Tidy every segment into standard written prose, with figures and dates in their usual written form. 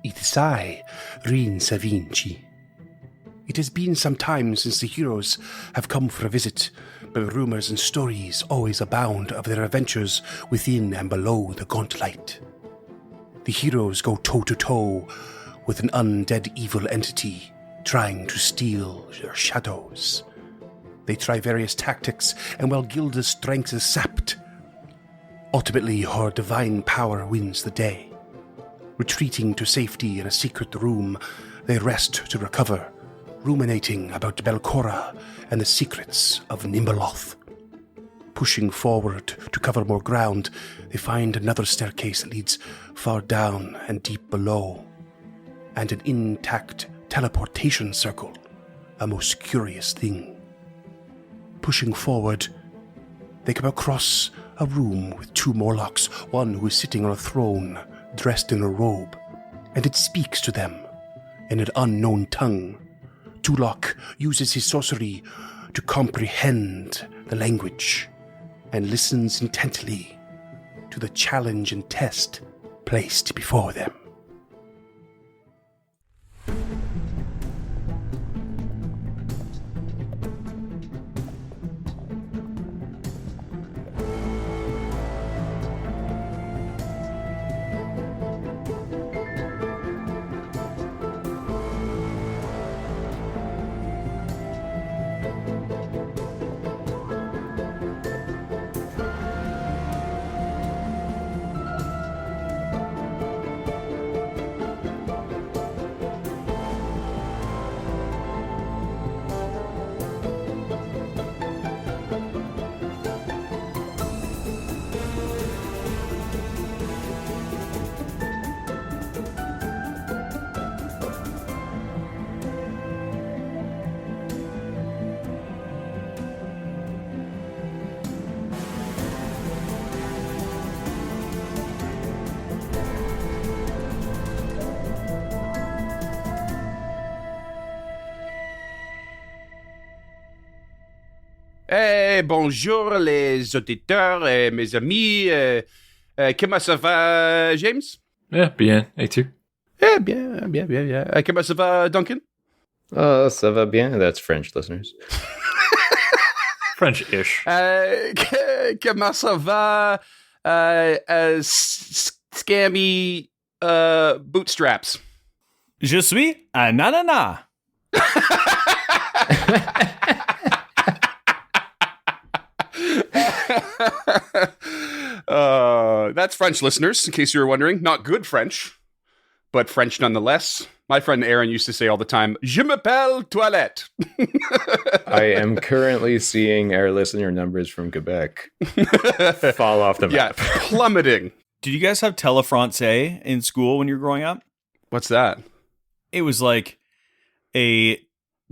It's I, Rin Savinci. It has been some time since the heroes have come for a visit, but rumors and stories always abound of their adventures within and below the gaunt light. The heroes go toe-to-toe with an undead evil entity trying to steal their shadows. They try various tactics, and while Gilda's strength is sapped, ultimately her divine power wins the day. Retreating to safety in a secret room, they rest to recover, ruminating about Belcora and the secrets of Nimbeloth. Pushing forward to cover more ground, they find another staircase that leads far down and deep below, and an intact teleportation circle, a most curious thing. Pushing forward, they come across a room with two Morlocks, one who is sitting on a throne, dressed in a robe, and it speaks to them in an unknown tongue. Tulok uses his sorcery to comprehend the language and listens intently to the challenge and test placed before them. Bonjour les auditeurs et mes amis. Comment ça va, James? Bien. Et tu? Bien. Comment ça va, Duncan? Ça va bien. That's French, listeners. French-ish. Comment ça va, scammy bootstraps? Je suis un ananas. That's French, listeners, in case you were wondering. Not good French, but French nonetheless. My friend Aaron used to say all the time, Je m'appelle toilette. I am currently seeing our listener numbers from Quebec fall off the map. Yeah, plummeting. Did you guys have Telefrancais in school when you were growing up? What's that? It was like a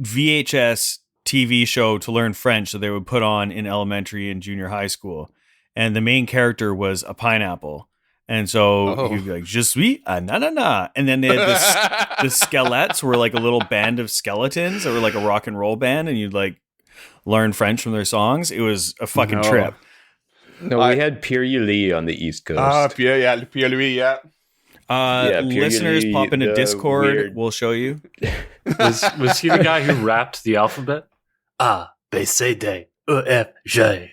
VHS TV show to learn French that they would put on in elementary and junior high school. And the main character was a pineapple. And so he'd be like, Je suis un ananas. And then they had the skelettes were like a little band of skeletons that were like a rock and roll band. And you'd like learn French from their songs. It was a fucking trip. No, we had Pierre Yuli on the East Coast. Pierre Louis, yeah. Listeners, pop into Discord. weird. We'll show you. Was he the guy who rapped the alphabet? A, B, C, D, E, F, G.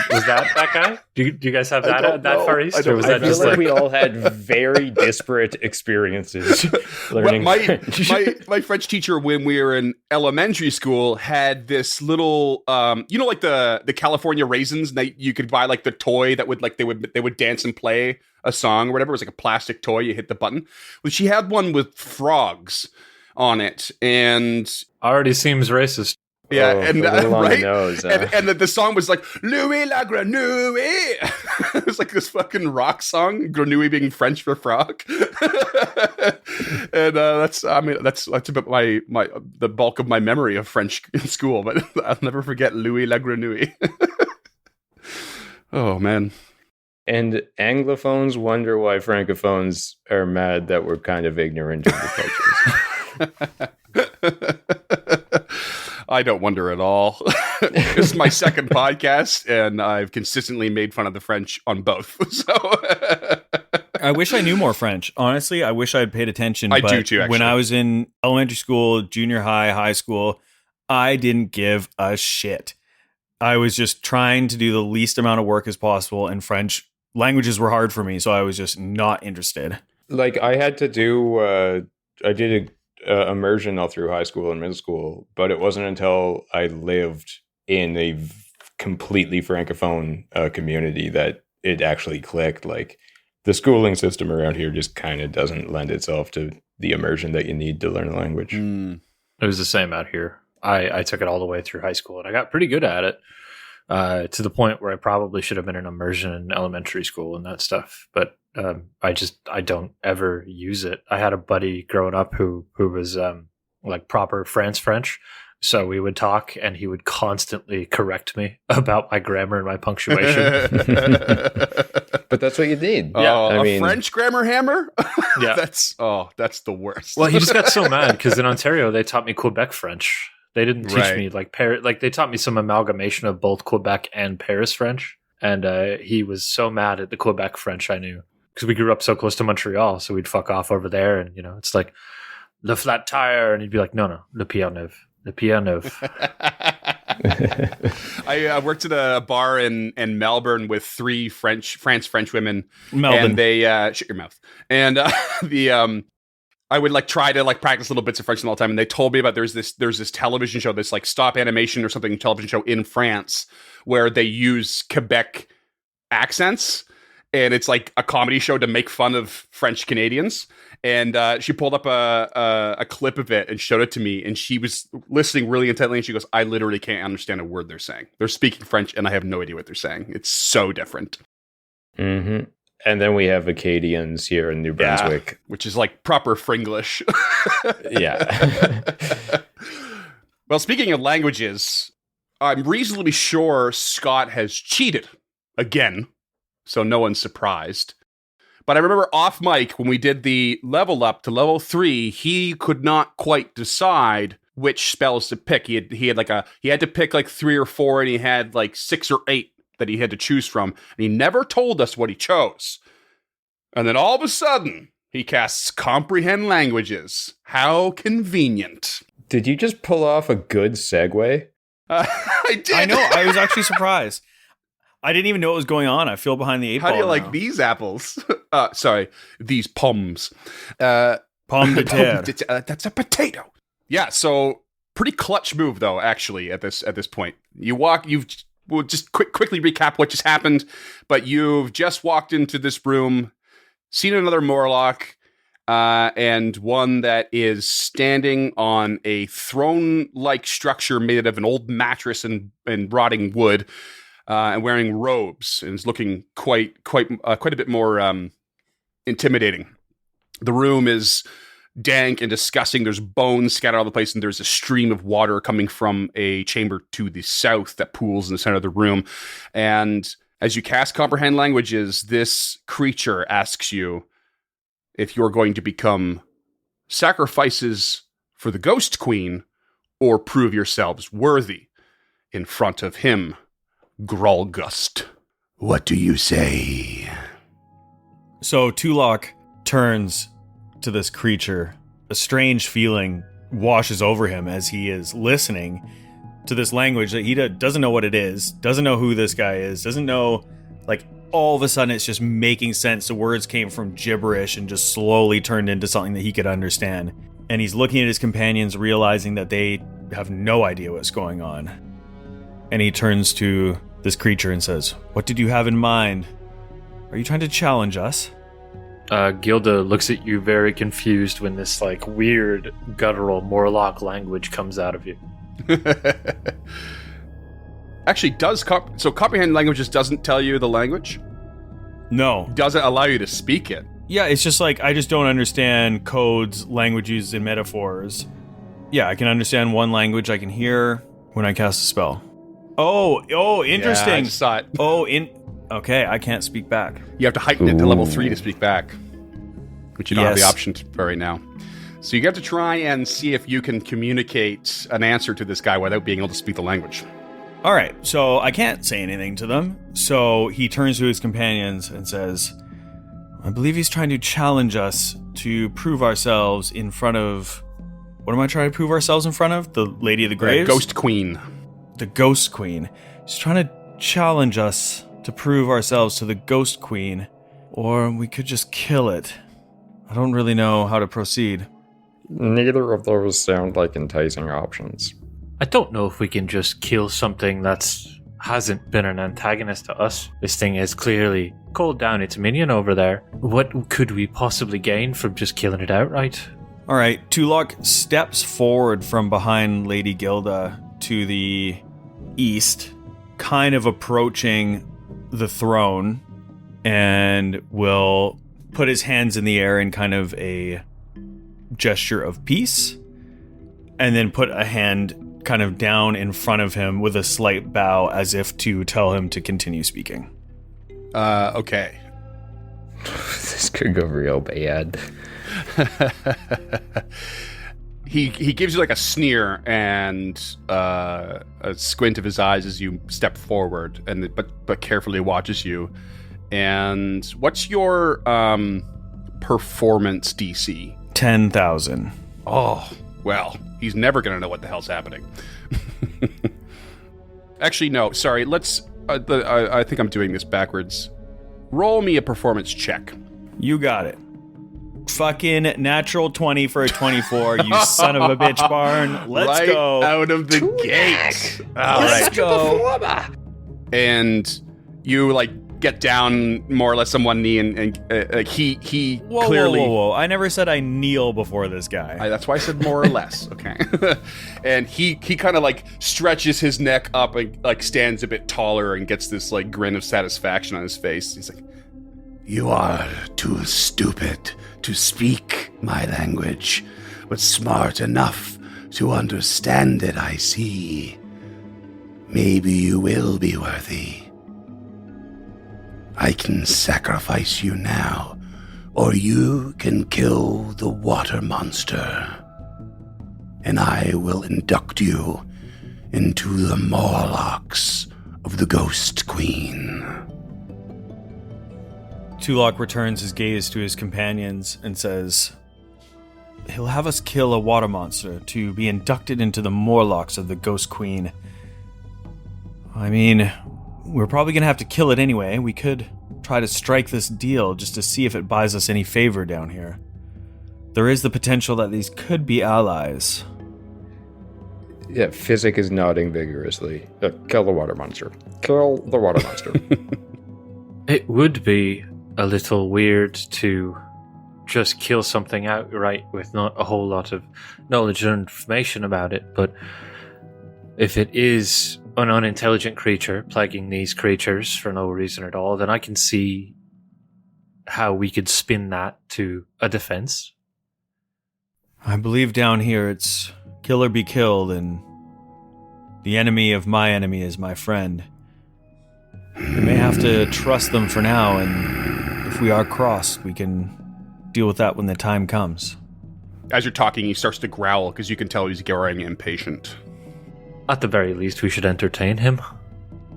Was that guy? Do you guys have that far east? Or was that I feel just like we all had very disparate experiences learning French. My French teacher, when we were in elementary school, had this little, like the California raisins. That you could buy like the toy that would like they would dance and play a song or whatever. It was like a plastic toy. You hit the button. Well, she had one with frogs on it, and already seems racist. Yeah, and right, nose, and the song was like Louis la Grenouille. It was like this fucking rock song, Grenouille being French for frog. And that's a bit the bulk of my memory of French in school, but I'll never forget Louis la Grenouille. Oh man. And Anglophones wonder why Francophones are mad that we're kind of ignorant of the cultures. I don't wonder at all. This is my second podcast, and I've consistently made fun of the French on both. So, I wish I knew more French. Honestly, I wish I had paid attention. I but do too, actually. When I was in elementary school, junior high, high school, I didn't give a shit. I was just trying to do the least amount of work as possible, and French languages were hard for me, so I was just not interested. Like I had to do, I did a immersion all through high school and middle school, but it wasn't until I lived in a completely francophone community that it actually clicked. Like the schooling system around here just kind of doesn't lend itself to the immersion that you need to learn a language. It was the same out here. I took it all the way through high school, and I got pretty good at it, to the point where I probably should have been in immersion in elementary school and that stuff. But I don't ever use it. I had a buddy growing up who was like proper French. So we would talk, and he would constantly correct me about my grammar and my punctuation. But that's what you need. Yeah, French grammar hammer? Yeah. That's the worst. Well, he just got so mad because in Ontario, they taught me Quebec French. They didn't teach me like they taught me some amalgamation of both Quebec and Paris French. And he was so mad at the Quebec French I knew, because we grew up so close to Montreal. So we'd fuck off over there. And, it's like, le flat tire. And he'd be like, no, le Pierre Neuve. The piano. I worked at a bar in Melbourne with 3 French women. Melbourne. And they shut your mouth. And I would like try to like practice little bits of French all the time. And they told me about there's this television show, this like stop animation or something television show in France where they use Quebec accents. And it's like a comedy show to make fun of French Canadians. And she pulled up a clip of it and showed it to me. And she was listening really intently. And she goes, I literally can't understand a word they're saying. They're speaking French and I have no idea what they're saying. It's so different. Mm-hmm. And then we have Acadians here in New Brunswick. Which is like proper Fringlish. Yeah. Well, speaking of languages, I'm reasonably sure Scott has cheated again. So no one's surprised. But I remember off mic when we did the level up to level 3, he could not quite decide which spells to pick. He had to pick like 3 or 4, and he had like 6 or 8 that he had to choose from. And he never told us what he chose. And then all of a sudden, he casts Comprehend Languages. How convenient. Did you just pull off a good segue? I did. I know. I was actually surprised. I didn't even know what was going on. I feel behind the 8 ball. How do you now. like these apples? Sorry, these pommes. Pomme de terre. That's a potato. Yeah, so pretty clutch move though. Actually, at this point, we'll just quickly recap what just happened. But you've just walked into this room, seen another Morlock, and one that is standing on a throne-like structure made of an old mattress and rotting wood. And wearing robes, and is looking quite a bit more intimidating. The room is dank and disgusting. There's bones scattered all over the place, and there's a stream of water coming from a chamber to the south that pools in the center of the room. And as you cast Comprehend Languages, this creature asks you if you're going to become sacrifices for the Ghost Queen or prove yourselves worthy in front of him. Grolgust. What do you say? So Tulok turns to this creature. A strange feeling washes over him as he is listening to this language that he doesn't know what it is, doesn't know who this guy is, doesn't know, like, all of a sudden it's just making sense. The words came from gibberish and just slowly turned into something that he could understand. And he's looking at his companions, realizing that they have no idea what's going on. And he turns to this creature and says, "What did you have in mind? Are you trying to challenge us?" Gilda looks at you very confused when this like weird guttural Morlock language comes out of you. Actually, so Comprehend Languages doesn't tell you the language? No. Doesn't allow you to speak it? Yeah, it's just like, I just don't understand codes, languages, and metaphors. Yeah, I can understand one language I can hear when I cast a spell. Oh, interesting. Yeah, I just saw it. Okay, I can't speak back. You have to heighten it to level 3 to speak back, which you don't have the option for right now. So you have to try and see if you can communicate an answer to this guy without being able to speak the language. All right, so I can't say anything to them. So he turns to his companions and says, I believe he's trying to challenge us to prove ourselves in front of... What am I trying to prove ourselves in front of? The Lady of the Graves? Ghost Queen. The Ghost Queen. He's trying to challenge us to prove ourselves to the Ghost Queen. Or we could just kill it. I don't really know how to proceed. Neither of those sound like enticing options. I don't know if we can just kill something that's hasn't been an antagonist to us. This thing has clearly called down its minion over there. What could we possibly gain from just killing it outright? All right, Tulok steps forward from behind Lady Gilda to the east, kind of approaching the throne, and will put his hands in the air in kind of a gesture of peace, and then put a hand kind of down in front of him with a slight bow as if to tell him to continue speaking. Okay. This could go real bad. He gives you like a sneer and a squint of his eyes as you step forward, and but carefully watches you. And what's your performance DC? 10,000. Oh, well, he's never going to know what the hell's happening. Actually, no, sorry. Let's... I think I'm doing this backwards. Roll me a performance check. You got it. Fucking natural 20 for a 24, you son of a bitch, Barn. Let's right go. out of the gate. All Let's right. go. And you, like, get down more or less on one knee, and he Whoa, clearly... Whoa. I never said I kneel before this guy. That's why I said more or less. Okay. And he kind of like stretches his neck up and like stands a bit taller and gets this like grin of satisfaction on his face. He's like, You are too stupid to speak my language, but smart enough to understand it, I see. Maybe you will be worthy. I can sacrifice you now, or you can kill the water monster, and I will induct you into the Morlocks of the Ghost Queen. Tulok returns his gaze to his companions and says, he'll have us kill a water monster to be inducted into the Morlocks of the Ghost Queen. I mean, we're probably going to have to kill it anyway. We could try to strike this deal just to see if it buys us any favor down here. There is the potential that these could be allies. Yeah, Physic is nodding vigorously. Kill the water monster. Kill the water monster. It would be a little weird to just kill something outright with not a whole lot of knowledge or information about it, but if it is an unintelligent creature plaguing these creatures for no reason at all, then I can see how we could spin that to a defense. I believe down here it's kill or be killed, and the enemy of my enemy is my friend. We may have to trust them for now, and if we are crossed, we can deal with that when the time comes. as you're talking, he starts to growl because you can tell he's growing impatient. At the very least, we should entertain him.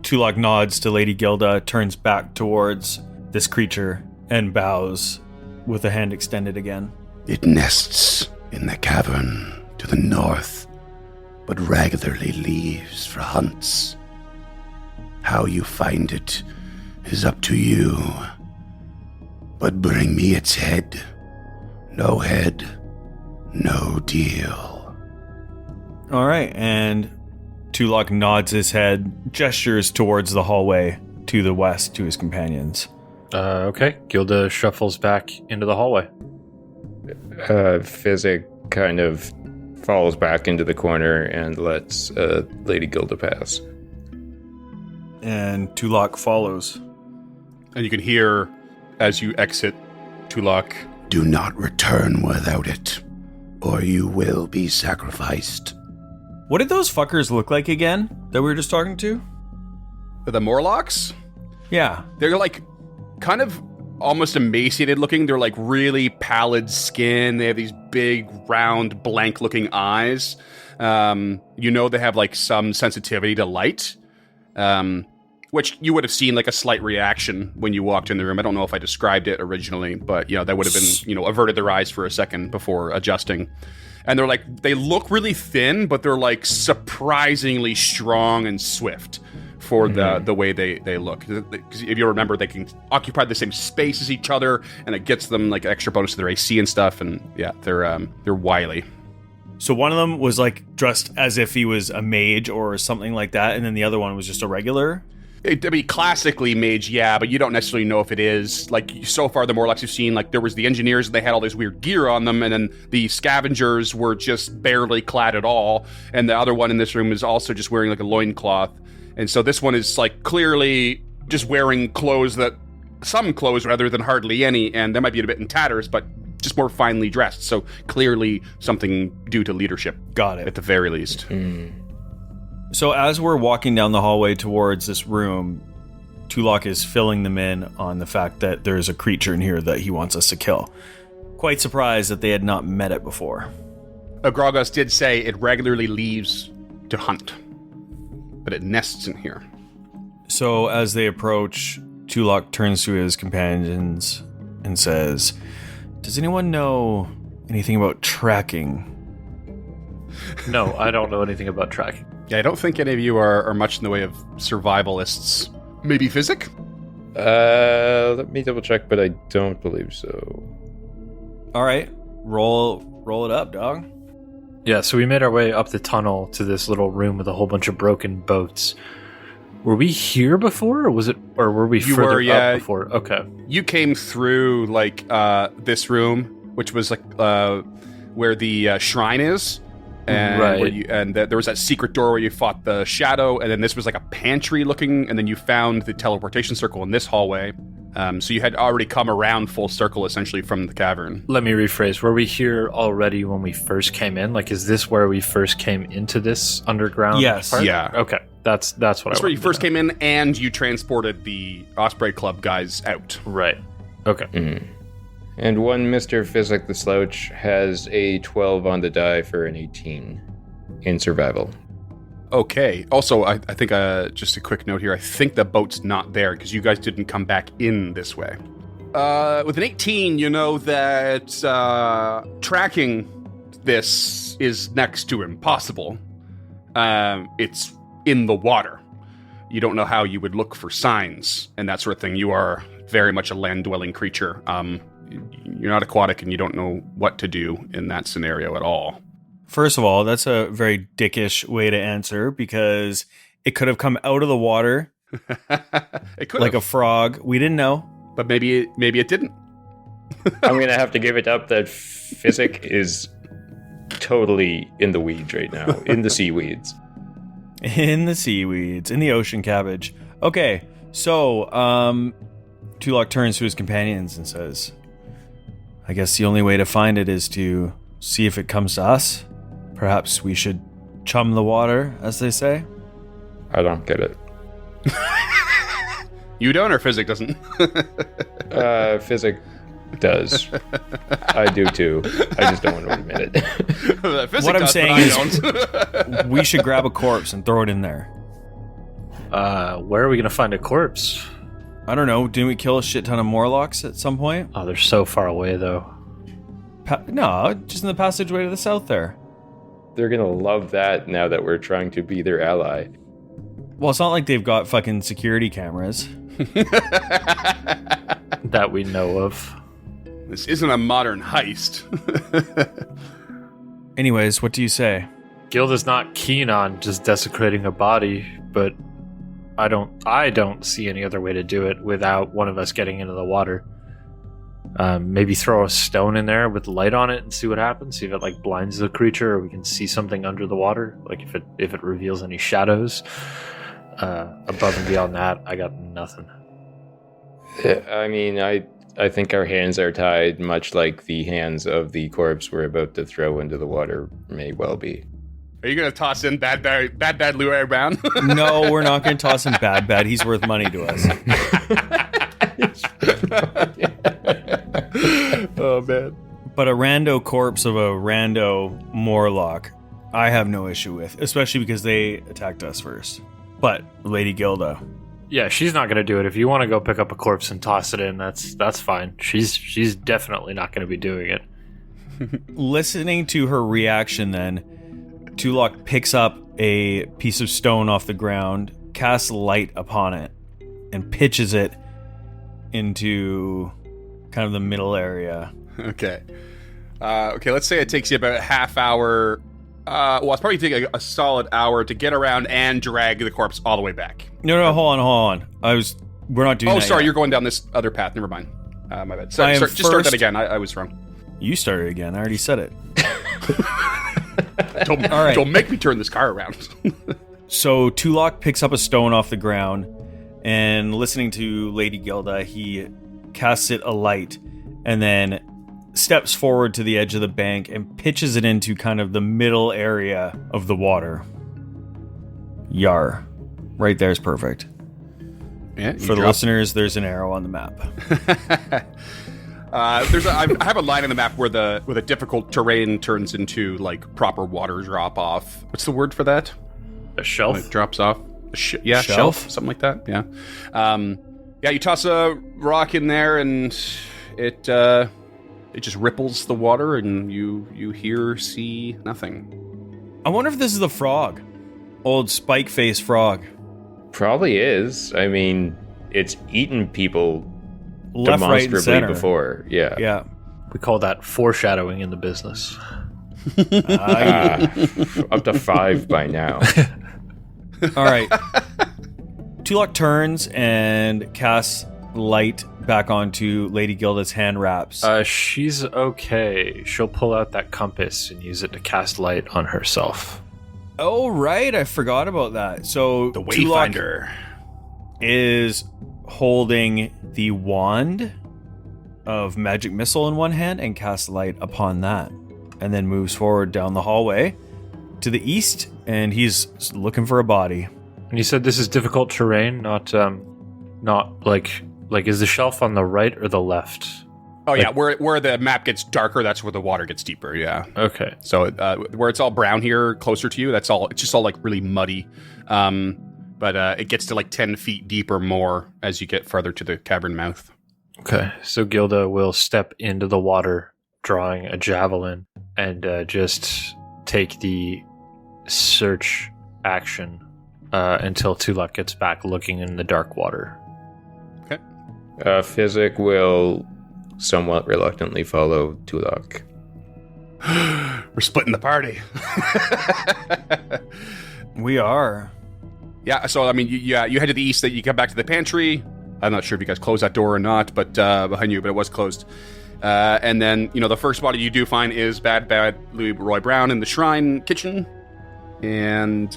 Tulok nods to Lady Gilda, turns back towards this creature, and bows with a hand extended again. It nests in the cavern to the north, but regularly leaves for hunts. How you find it is up to you. But bring me its head. No head, no deal. All right, and Tulok nods his head, gestures towards the hallway to the west to his companions. Okay. Gilda shuffles back into the hallway. Physic kind of falls back into the corner and lets Lady Gilda pass. And Tulok follows. And you can hear, as you exit, Tulok, Do not return without it, or you will be sacrificed. What did those fuckers look like again that we were just talking to? the Morlocks, Yeah. they're like kind of almost emaciated looking. They're like really pallid skin. They have these big, round, blank looking eyes. You know they have like some sensitivity to light. which you would have seen like a slight reaction when you walked in the room. I don't know if I described it originally, but that would have been, averted their eyes for a second before adjusting. And they look really thin, but they're like surprisingly strong and swift for the way they look. Because if you remember, they can occupy the same space as each other, and it gets them like extra bonus to their AC and stuff. And yeah, they're wily. So one of them was like dressed as if he was a mage or something like that, and then the other one was just a regular. It'd be classically mage, yeah, but you don't necessarily know if it is. Like, so far, the Morlocks you've seen, like, there was the engineers, and they had all this weird gear on them, and then the scavengers were just barely clad at all, and the other one in this room is also just wearing, like, a loincloth. And so this one is, like, clearly just wearing some clothes rather than hardly any, and they might be a bit in tatters, but just more finely dressed, so clearly something due to leadership. Got it. At the very least. So as we're walking down the hallway towards this room, Tulok is filling them in on the fact that there's a creature in here that he wants us to kill. Quite surprised that they had not met it before. Grogos did say it regularly leaves to hunt, but it nests in here. So as they approach, Tulok turns to his companions and says, "Does anyone know anything about tracking?" No, I don't know anything about tracking. Yeah, I don't think any of you are much in the way of survivalists. Maybe Physic? Let me double check, but I don't believe so. All right, roll it up, dog. Yeah, so we made our way up the tunnel to this little room with a whole bunch of broken boats. Were we here before, or were we further up before? Okay. You came through like this room, which was like where the shrine is. And right. There was that secret door where you fought the shadow, and then this was like a pantry looking, and then you found the teleportation circle in this hallway. So you had already come around full circle, essentially, from the cavern. Let me rephrase. Were we here already when we first came in? Like, is this where we first came into this underground Yes. part? Yeah. Okay. That's what I That's where you first came in, and you transported the Osprey Club guys out. Right. Okay. Mm-hmm. And one Mr. Physic the Slouch has a 12 on the die for an 18 in survival. Okay. Also, I think just a quick note here. I think the boat's not there because you guys didn't come back in this way. With an 18, you know that tracking this is next to impossible. It's in the water. You don't know how you would look for signs and that sort of thing. You are very much a land-dwelling creature. You're not aquatic and you don't know what to do in that scenario at all. First of all, that's a very dickish way to answer because it could have come out of the water It could like have. a frog. We didn't know. But maybe it didn't. I'm going to have to give it up that Physic is totally in the weeds right now, in the seaweeds. In the seaweeds, in the ocean cabbage. Okay, so Tulok turns to his companions and says, "I guess the only way to find it is to see if it comes to us. Perhaps we should chum the water, as they say." I don't get it. You don't, or Physic doesn't? Physic does. I do too. I just don't want to admit it. Physic What I'm does, saying but I is- don't. We should grab a corpse and throw it in there. Where are we going to find a corpse? I don't know. Didn't we kill a shit ton of Morlocks at some point? Oh, they're so far away, though. No, just in the passageway to the south there. They're going to love that now that we're trying to be their ally. Well, it's not like they've got fucking security cameras. That we know of. This isn't a modern heist. Anyways, what do you say? Guild is not keen on just desecrating a body, but I don't see any other way to do it without one of us getting into the water. Maybe throw a stone in there with light on it and see what happens. See if it like blinds the creature, or we can see something under the water. Like if it reveals any shadows. Above and beyond that, I got nothing. I mean, I think our hands are tied, much like the hands of the corpse we're about to throw into the water may well be. Are you going to toss in bad Louis Brown? No, we're not going to toss him bad. He's worth money to us. Oh, man. But a rando corpse of a rando Morlock, I have no issue with, especially because they attacked us first. But Lady Gilda, Yeah, she's not going to do it. If you want to go pick up a corpse and toss it in, that's fine. She's definitely not going to be doing it. Listening to her reaction then, Tulok picks up a piece of stone off the ground, casts light upon it, and pitches it into kind of the middle area. Okay. Okay, let's say it takes you about a half hour. Well, it's probably taking a solid hour to get around and drag the corpse all the way back. No, hold on. We're not doing that. Oh, sorry, yet. You're going down this other path. Never mind. My bad. Sorry, just start that again. I was wrong. You started again. I already said it. Don't make me turn this car around. So Tulok picks up a stone off the ground, and listening to Lady Gilda, he casts it alight, and then steps forward to the edge of the bank and pitches it into kind of the middle area of the water. Yar. Right there is perfect. Yeah, For the listeners, there's an arrow on the map. I have a line on the map where the difficult terrain turns into like proper water drop off. What's the word for that? A shelf? When it drops off. Shelf, something like that. Yeah. You toss a rock in there and it just ripples the water and you see nothing. I wonder if this is the frog. Old spike-faced frog. Probably is. I mean, it's eaten people Left, right, and demonstrably center. before. Yeah. Yeah. We call that foreshadowing in the business. Up to 5 by now. All right. Tulok turns and casts light back onto Lady Gilda's hand wraps. She's okay. She'll pull out that compass and use it to cast light on herself. Oh, right. I forgot about that. So The Tulok Wayfinder is holding the wand of magic missile in one hand and casts light upon that, and then moves forward down the hallway to the east, and he's looking for a body. And you said this is difficult terrain, not like is the shelf on the right or the left? Oh yeah, where the map gets darker, that's where the water gets deeper. Yeah. Okay. So where it's all brown here, closer to you, it's just all like really muddy. But it gets to like 10 feet deeper more as you get further to the cavern mouth. Okay. So Gilda will step into the water, drawing a javelin, and just take the search action until Tulok gets back looking in the dark water. Okay. Physic will somewhat reluctantly follow Tulok. We're splitting the party. We are. Yeah, so I mean, you head to the east, that you come back to the pantry. I'm not sure if you guys closed that door or not, but behind you, but it was closed. And then, the first body you do find is bad Louis Roy Brown in the shrine kitchen. And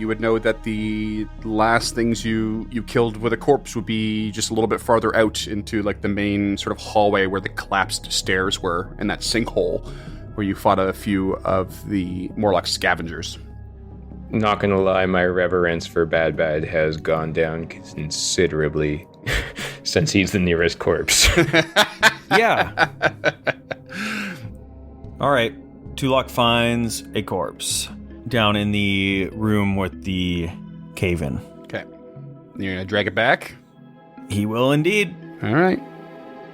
you would know that the last things you killed with a corpse would be just a little bit farther out into like the main sort of hallway where the collapsed stairs were, and that sinkhole where you fought a few of the Morlock scavengers. Not gonna lie, my reverence for Bad has gone down considerably since he's the nearest corpse. Yeah. All right. Tulok finds a corpse down in the room with the cave-in. Okay. You're going to drag it back? He will indeed. All right.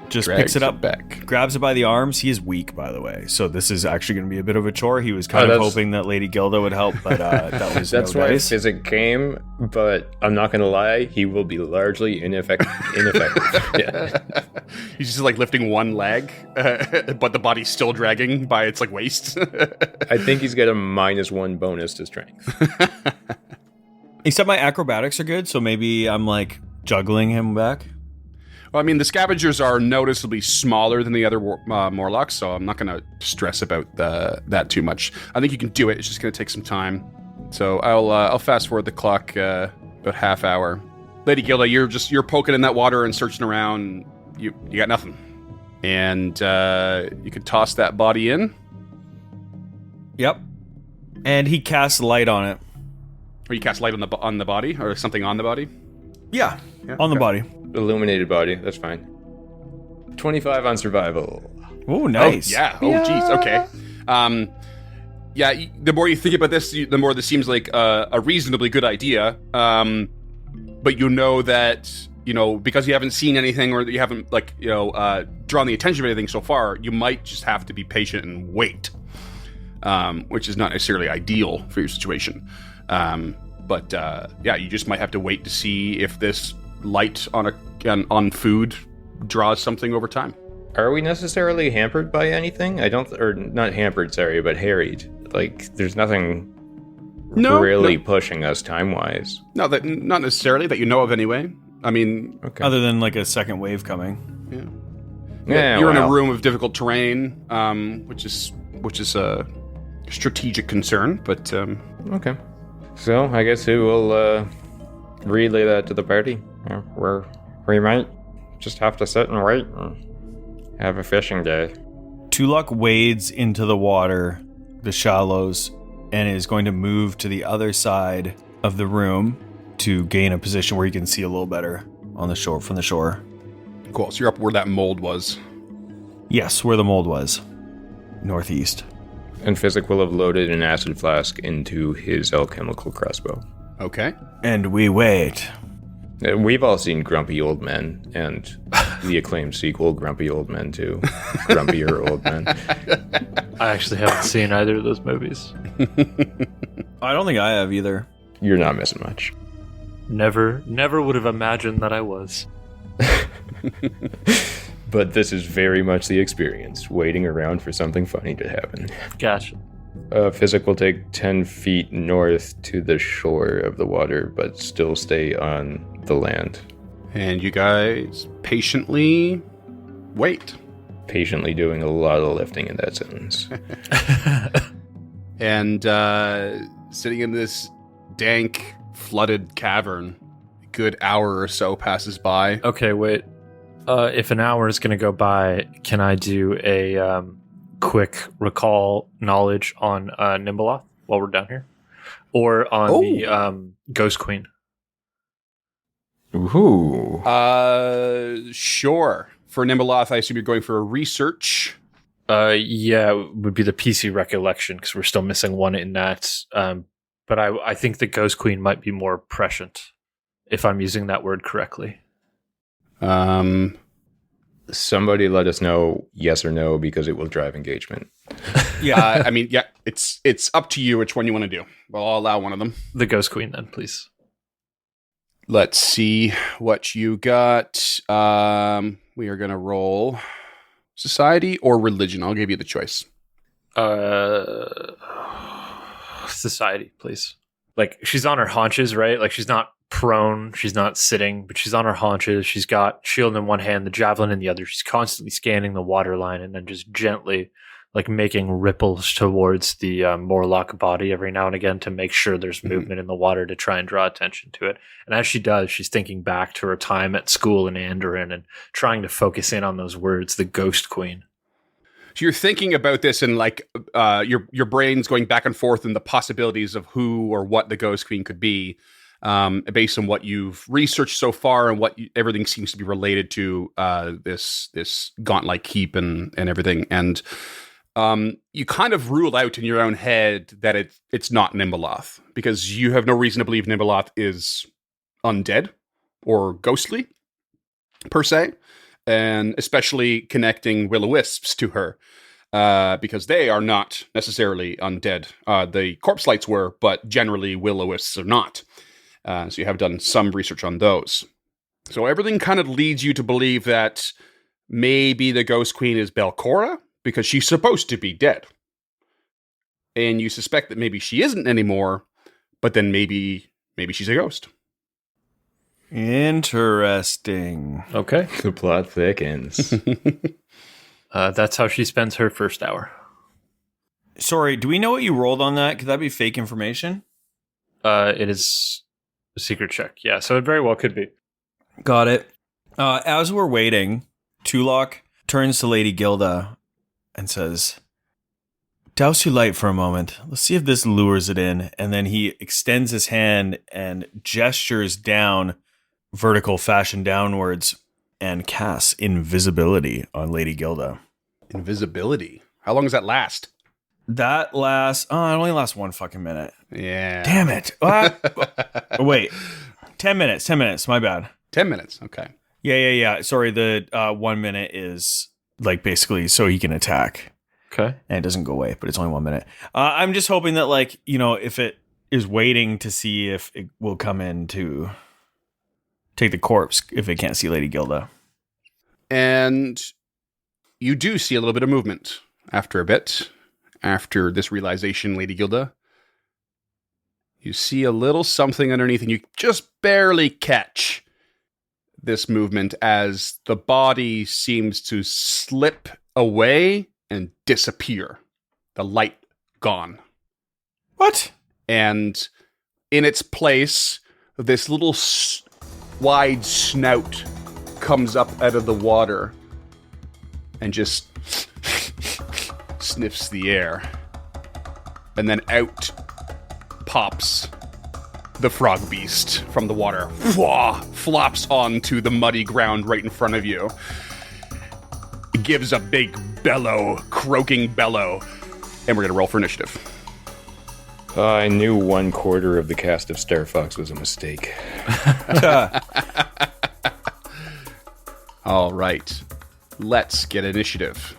Just Drags picks it up, back. grabs it by the arms. He is weak, by the way, so this is actually going to be a bit of a chore. He was kind of hoping that Lady Gilda would help, but that was That's no why dice. Physic came, but I'm not gonna lie, he will be largely ineffective. Yeah. He's just like lifting one leg, but the body's still dragging by its like waist. I think he's got a -1 bonus to strength. Except my acrobatics are good, so maybe I'm like juggling him back. Well, I mean, the scavengers are noticeably smaller than the other Morlocks, so I'm not going to stress about that too much. I think you can do it. It's just going to take some time. So I'll fast forward the clock about half hour. Lady Gilda, you're poking in that water and searching around. You got nothing, and you can toss that body in. Yep. And he casts light on it. Or you cast light on the body, or something on the body. Yeah, on the body. Illuminated body, that's fine. 25 on survival. Oh, nice. Oh, yeah. Oh, geez. Okay. The more you think about this, the more this seems like a reasonably good idea. but you know that, because you haven't seen anything or that you haven't drawn the attention of anything so far, you might just have to be patient and wait, which is not necessarily ideal for your situation. But you just might have to wait to see if this light on food draws something over time. Are we necessarily hampered by anything? Or not hampered, sorry, but harried. Like, there's nothing really pushing us time-wise. No, not necessarily that you know of anyway. I mean... Okay. Other than, like, a second wave coming. Yeah. You're in a room of difficult terrain, which is a strategic concern, but... Okay. So, I guess we will relay that to the party. We might just have to sit and wait and have a fishing day. Tulok wades into the water, the shallows, and is going to move to the other side of the room to gain a position where he can see a little better on the shore, from the shore. Cool. So you're up where that mold was. Yes, where the mold was. Northeast. And Physic will have loaded an acid flask into his alchemical crossbow. Okay. And we wait. We've all seen Grumpy Old Men, and the acclaimed sequel, Grumpy Old Men 2. Grumpier Old Men. I actually haven't seen either of those movies. I don't think I have either. You're not missing much. Never would have imagined that I was. But this is very much the experience, waiting around for something funny to happen. Gotcha. Physic will take 10 feet north to the shore of the water, but still stay on the land. And you guys patiently wait. Patiently doing a lot of lifting in that sentence. And sitting in this dank, flooded cavern, a good hour or so passes by. Okay, wait. If an hour is going to go by, can I do a quick recall knowledge on Nimbaloth while we're down here? Or on the Ghost Queen? Ooh. Sure. For Nimbaloth, I assume you're going for a research. Yeah, it would be the PC recollection, because we're still missing one in that. But I think the Ghost Queen might be more prescient, if I'm using that word correctly. Somebody let us know yes or no, because it will drive engagement. Yeah, it's up to you which one you want to do. Well, I'll allow one of them. The Ghost Queen, then, please. Let's see what you got. We are going to roll society or religion. I'll give you the choice. Society, please. Like, she's on her haunches, right? Like, she's not prone, she's not sitting, but she's on her haunches. She's got shield in one hand, the javelin in the other. She's constantly scanning the water line and then just gently, like, making ripples towards the Morlock body every now and again to make sure there's movement in the water to try and draw attention to it. And as she does, she's thinking back to her time at school in Andoran and trying to focus in on those words, the Ghost Queen. So you're thinking about this and your brain's going back and forth in the possibilities of who or what the Ghost Queen could be, based on what you've researched so far and what everything seems to be related to this gauntlet keep and everything. And you kind of rule out in your own head that it's not Nimbaloth, because you have no reason to believe Nimbaloth is undead or ghostly per se, and especially connecting will-o-wisps to her, because they are not necessarily undead. The corpse lights were, but generally will-o-wisps are not. So you have done some research on those. So everything kind of leads you to believe that maybe the Ghost Queen is Belcora, because she's supposed to be dead. And you suspect that maybe she isn't anymore, but then maybe she's a ghost. Interesting. Okay. The plot thickens. That's how she spends her first hour. Sorry, do we know what you rolled on that? Could that be fake information? It is a secret check. Yeah, so it very well could be. Got it. As we're waiting, Tulok turns to Lady Gilda and says, "Douse your light for a moment. Let's see if this lures it in." And then he extends his hand and gestures down, vertical fashion downwards, and casts invisibility on Lady Gilda. Invisibility? How long does that last? That lasts, it only lasts 1 fucking minute. Yeah. Damn it. Wait. 10 minutes. 10 minutes. My bad. 10 minutes. Okay. Yeah. Sorry, the 1 minute is like basically so he can attack. Okay. And it doesn't go away, but it's only 1 minute. I'm just hoping that, like, you know, if it is waiting to see if it will come in to take the corpse if it can't see Lady Gilda. And you do see a little bit of movement after a bit. After this realization, Lady Gilda, you see a little something underneath, and you just barely catch this movement as the body seems to slip away and disappear. The light gone. What? And in its place, this little wide snout comes up out of the water and just sniffs the air. And then out pops the frog beast from the water. Flops onto the muddy ground right in front of you. It gives a big bellow, croaking bellow. And we're going to roll for initiative. I knew 1/4 of the cast of Star Fox was a mistake. All right. Let's get initiative.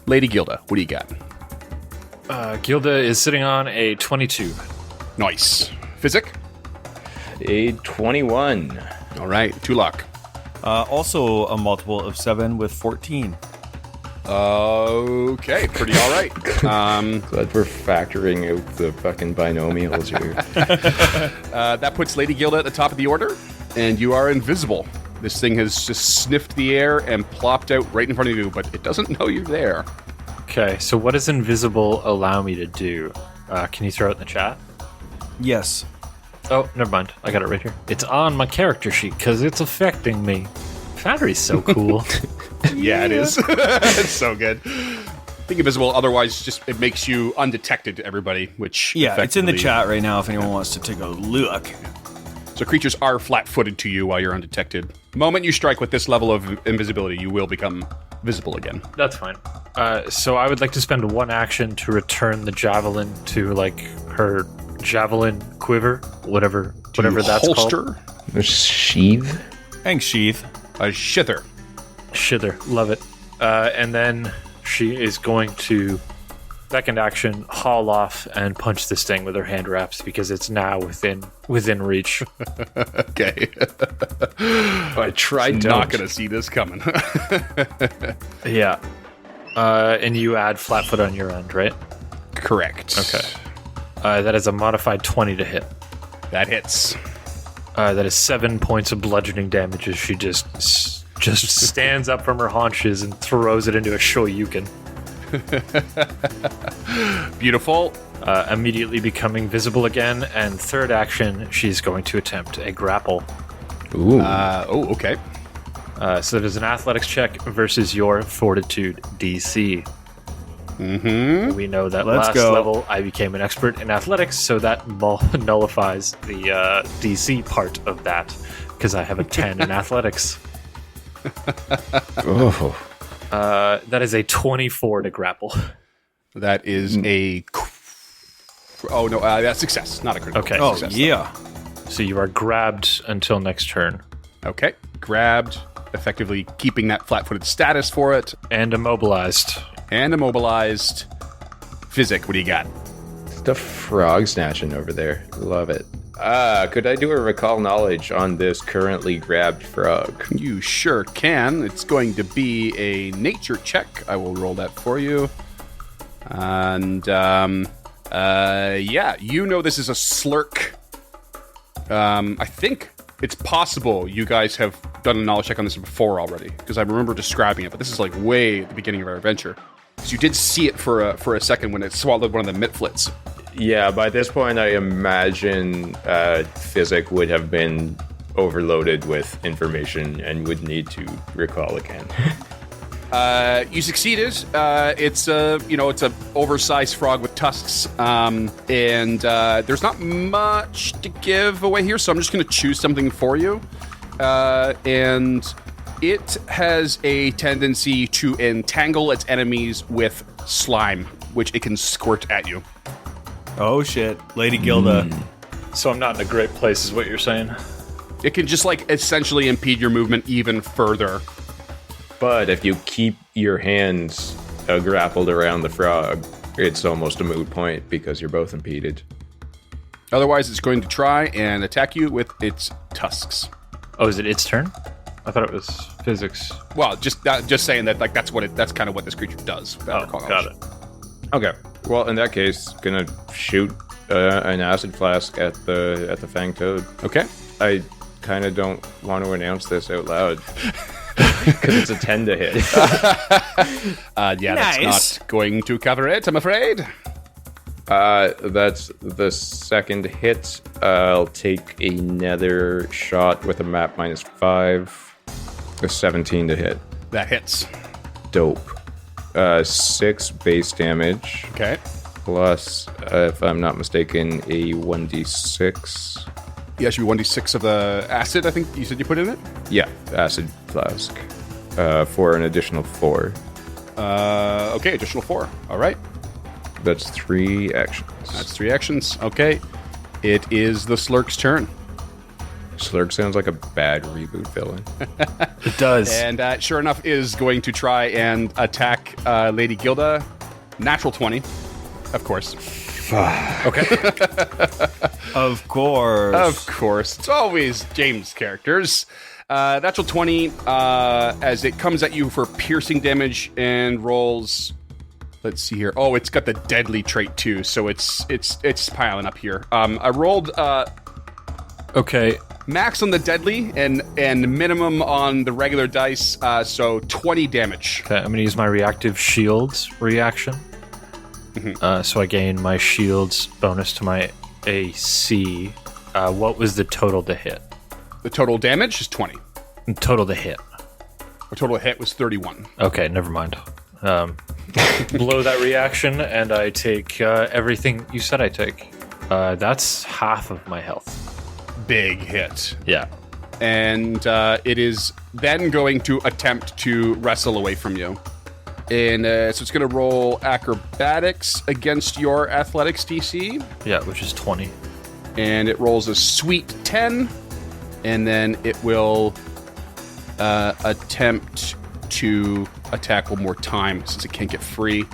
Lady Gilda, what do you got? Gilda is sitting on a 22. Nice. Physic? A 21. All right. Tulak. Also a multiple of 7 with 14. Okay. Pretty all right. Glad we're factoring out the fucking binomials here. That puts Lady Gilda at the top of the order, and you are invisible. This thing has just sniffed the air and plopped out right in front of you, but it doesn't know you're there. Okay, so what does invisible allow me to do? Can you throw it in the chat? Yes. Oh, never mind. I got it right here. It's on my character sheet because it's affecting me. Foundry's so cool. Yeah, it is. It's so good. Think invisible, otherwise just it makes you undetected to everybody, which Yeah, it's in the chat right now if anyone wants to take a look. So creatures are flat-footed to you while you're undetected. The moment you strike with this level of invisibility, you will become visible again. That's fine. So I would like to spend one action to return the javelin to, like, her javelin quiver, whatever that's holster? called. There's sheath. Thanks, Sheath. A shither. Shither, love it. And then she is going to, second action, haul off and punch this thing with her hand wraps because it's now within reach. Okay. I tried Not going to see this coming. Yeah. And you add flat foot on your end, right? Correct. Okay. That is a modified 20 to hit. That hits. That is 7 points of bludgeoning damage as she just stands up from her haunches and throws it into a shoryuken. Beautiful. Immediately becoming visible again, and third action, she's going to attempt a grapple. Ooh. Okay. So there's an athletics check versus your fortitude DC. Mm-hmm. We know that Let's last go. level I became an expert in athletics, so that nullifies the DC part of that, because I have a 10 in athletics. Oh. That is a 24 to grapple. That is a... Oh, no, that's success, not a critical. Okay. Oh, Success. yeah. So you are grabbed until next turn. Okay. Grabbed, effectively keeping that flat-footed status for it. And immobilized. And immobilized. Physic, what do you got? Stuff frog snatching over there. Love it. Could I do a recall knowledge on this currently grabbed frog? You sure can. It's going to be a nature check. I will roll that for you. And, yeah, you know this is a slurk. I think it's possible you guys have done a knowledge check on this before already, because I remember describing it, but this is like way at the beginning of our adventure. So you did see it for a second when it swallowed one of the mitflits. Yeah, by this point, I imagine Physic would have been overloaded with information and would need to recall again. You succeeded. It's a oversized frog with tusks, and there's not much to give away here, so I'm just going to choose something for you. And it has a tendency to entangle its enemies with slime, which it can squirt at you. Oh, shit. Lady Gilda. So I'm not in a great place, is what you're saying? It can just like essentially impede your movement even further. But if you keep your hands grappled around the frog, it's almost a moot point because you're both impeded. Otherwise, it's going to try and attack you with its tusks. Oh, is it its turn? I thought it was physics. Well, just saying that, like that's kind of what this creature does. Oh, got it. Okay. Well, in that case, gonna shoot an acid flask at the fang toad. Okay. I kind of don't want to announce this out loud because it's a 10 to hit. Yeah, Nice. that's not going to cover it, I'm afraid. That's the second hit. I'll take another shot with a map -5. A 17 to hit. That hits. Dope. 6 base damage. Okay. Plus, if I'm not mistaken, a 1d6. Yeah, should be 1d6 of the acid, I think you said you put in it? Yeah, acid flask. For an additional 4. Okay, additional 4. All right. That's 3 actions. That's 3 actions. Okay. It is the Slurk's turn. Slurk sounds like a bad reboot villain. It does. And sure enough, is going to try and attack Lady Gilda. Natural 20, of course. Okay. Of course. Of course. It's always James' characters. Natural 20, as it comes at you for piercing damage and rolls... Let's see here. Oh, it's got the deadly trait too, so it's piling up here. I rolled Okay. max on the deadly and minimum on the regular dice, so 20 damage. Okay, I'm going to use my reactive shields reaction. So I gain my shields bonus to my AC. What was the total to hit? The total damage is 20. Total to hit. The total hit was 31. Okay, never mind. Blow that reaction, and I take everything you said I take. That's half of my health. Big hit. Yeah. And it is then going to attempt to wrestle away from you. And so it's going to roll acrobatics against your athletics DC. Yeah, which is 20. And it rolls a sweet 10. And then it will attempt to attack one more time since it can't get free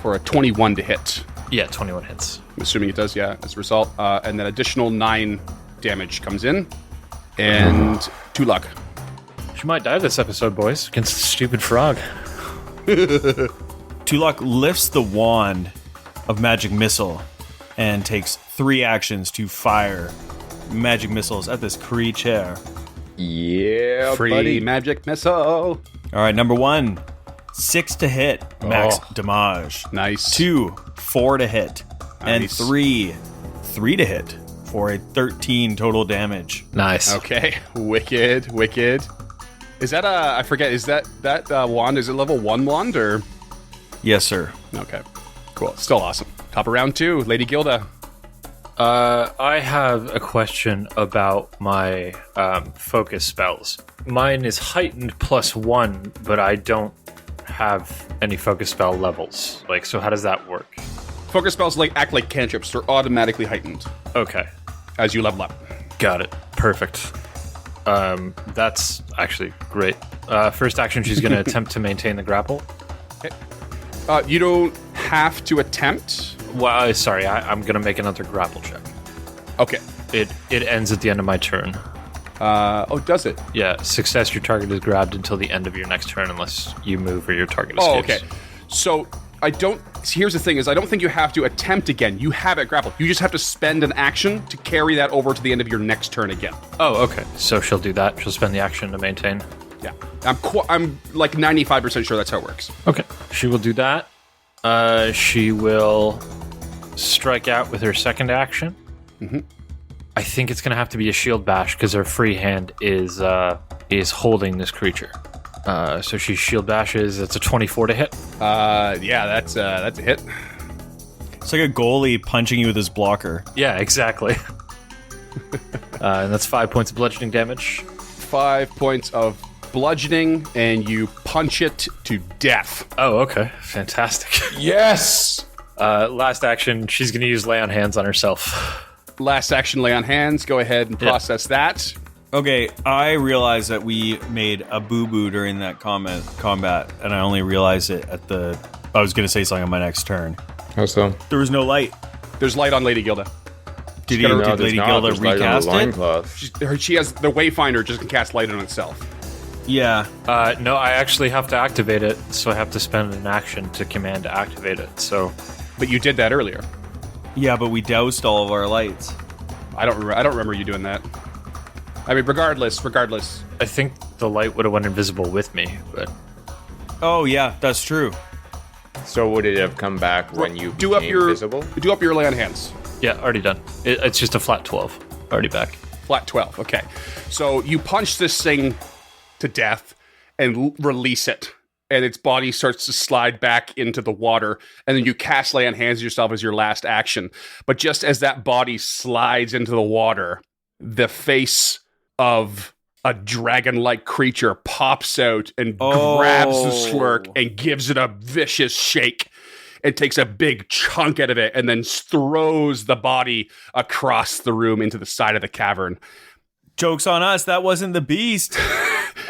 for a 21 to hit. Yeah, 21 hits. I'm assuming it does, yeah, as a result. And then additional 9 damage comes in. And 2 luck. She might die this episode, boys, against the stupid frog. Tulak lifts the wand of magic missile and takes 3 actions to fire magic missiles at this creature. Yeah, Free buddy. magic missile. All right, number 1, 6 to hit, max damage. Nice. 2, 4 to hit, and Nice. 3 to hit for a 13 total damage. Nice. Okay, wicked. Is that I forget, is that wand, is it level 1 wand or? Yes, sir. Okay, cool. Still awesome. Top of round 2, Lady Gilda. I have a question about my focus spells. Mine is heightened +1, but I don't have any focus spell levels. Like, so how does that work? Focus spells act like cantrips. They're automatically heightened Okay. as you level up. Got it. Perfect. That's actually great. First action, she's going to attempt to maintain the grapple. You don't have to attempt. Well, sorry, I'm going to make another grapple check. Okay. It ends at the end of my turn. Does it? Yeah, success, your target is grabbed until the end of your next turn unless you move or your target Oh, escapes. okay. So here's the thing is I don't think you have to attempt again. You have it grappled. You just have to spend an action to carry that over to the end of your next turn again. Oh, okay. So she'll do that. She'll spend the action to maintain. Yeah. I'm like 95% sure that's how it works. Okay. She will do that. She will strike out with her second action. Mm-hmm. I think it's going to have to be a shield bash because her free hand is holding this creature. So she shield bashes. It's a 24 to hit. Yeah, that's a hit. It's like a goalie punching you with his blocker. Yeah, exactly. And that's 5 points of bludgeoning damage. 5 points of bludgeoning, and you punch it to death. Oh, okay. Fantastic. Yes! Last action, she's going to use lay on hands on herself. Last action, lay on hands. Go ahead and process that. Okay, I realized that we made a boo-boo during that combat, and I only realized it at the... I was going to say something on my next turn. How so? There was no light. There's light on Lady Gilda. Did Lady Gilda recast it? She has the Wayfinder just can cast light on itself. Yeah. No, I actually have to activate it, so I have to spend an action to command to activate it. So, but you did that earlier. Yeah, but we doused all of our lights. I don't remember you doing that. I mean, regardless. I think the light would have went invisible with me, but... Oh, yeah, that's true. So would it have come back when you do became visible? Do up your lay on hands. Yeah, already done. It's just a flat 12. Already back. Flat 12, okay. So you punch this thing to death and release it. And its body starts to slide back into the water. And then you cast lay on hands yourself as your last action. But just as that body slides into the water, the face of a dragon-like creature pops out and grabs the slurk and gives it a vicious shake. It takes a big chunk out of it and then throws the body across the room into the side of the cavern. Joke's on us, that wasn't the beast.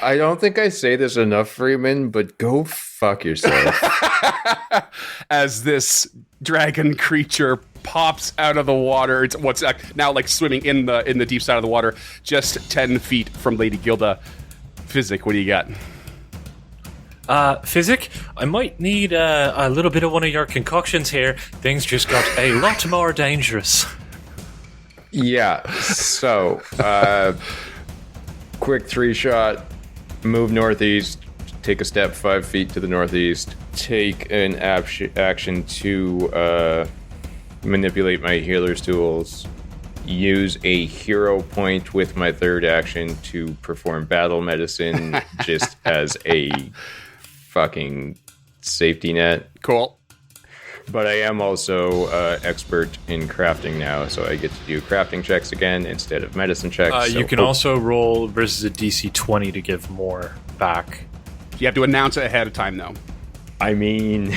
I don't think I say this enough, Freeman, but go fuck yourself. As this dragon creature pops out of the water, it's what's now like swimming in the deep side of the water, just 10 feet from Lady Gilda. Physic, what do you got? Physic, I might need a little bit of one of your concoctions here. Things just got a lot more dangerous. Yeah, so, quick 3-shot, move northeast, take a step 5 feet to the northeast, take an action to manipulate my healer's tools, use a hero point with my third action to perform battle medicine just as a fucking safety net. Cool. But I am also expert in crafting now, so I get to do crafting checks again instead of medicine checks. You can also roll versus a DC 20 to give more back. You have to announce it ahead of time, though. I mean...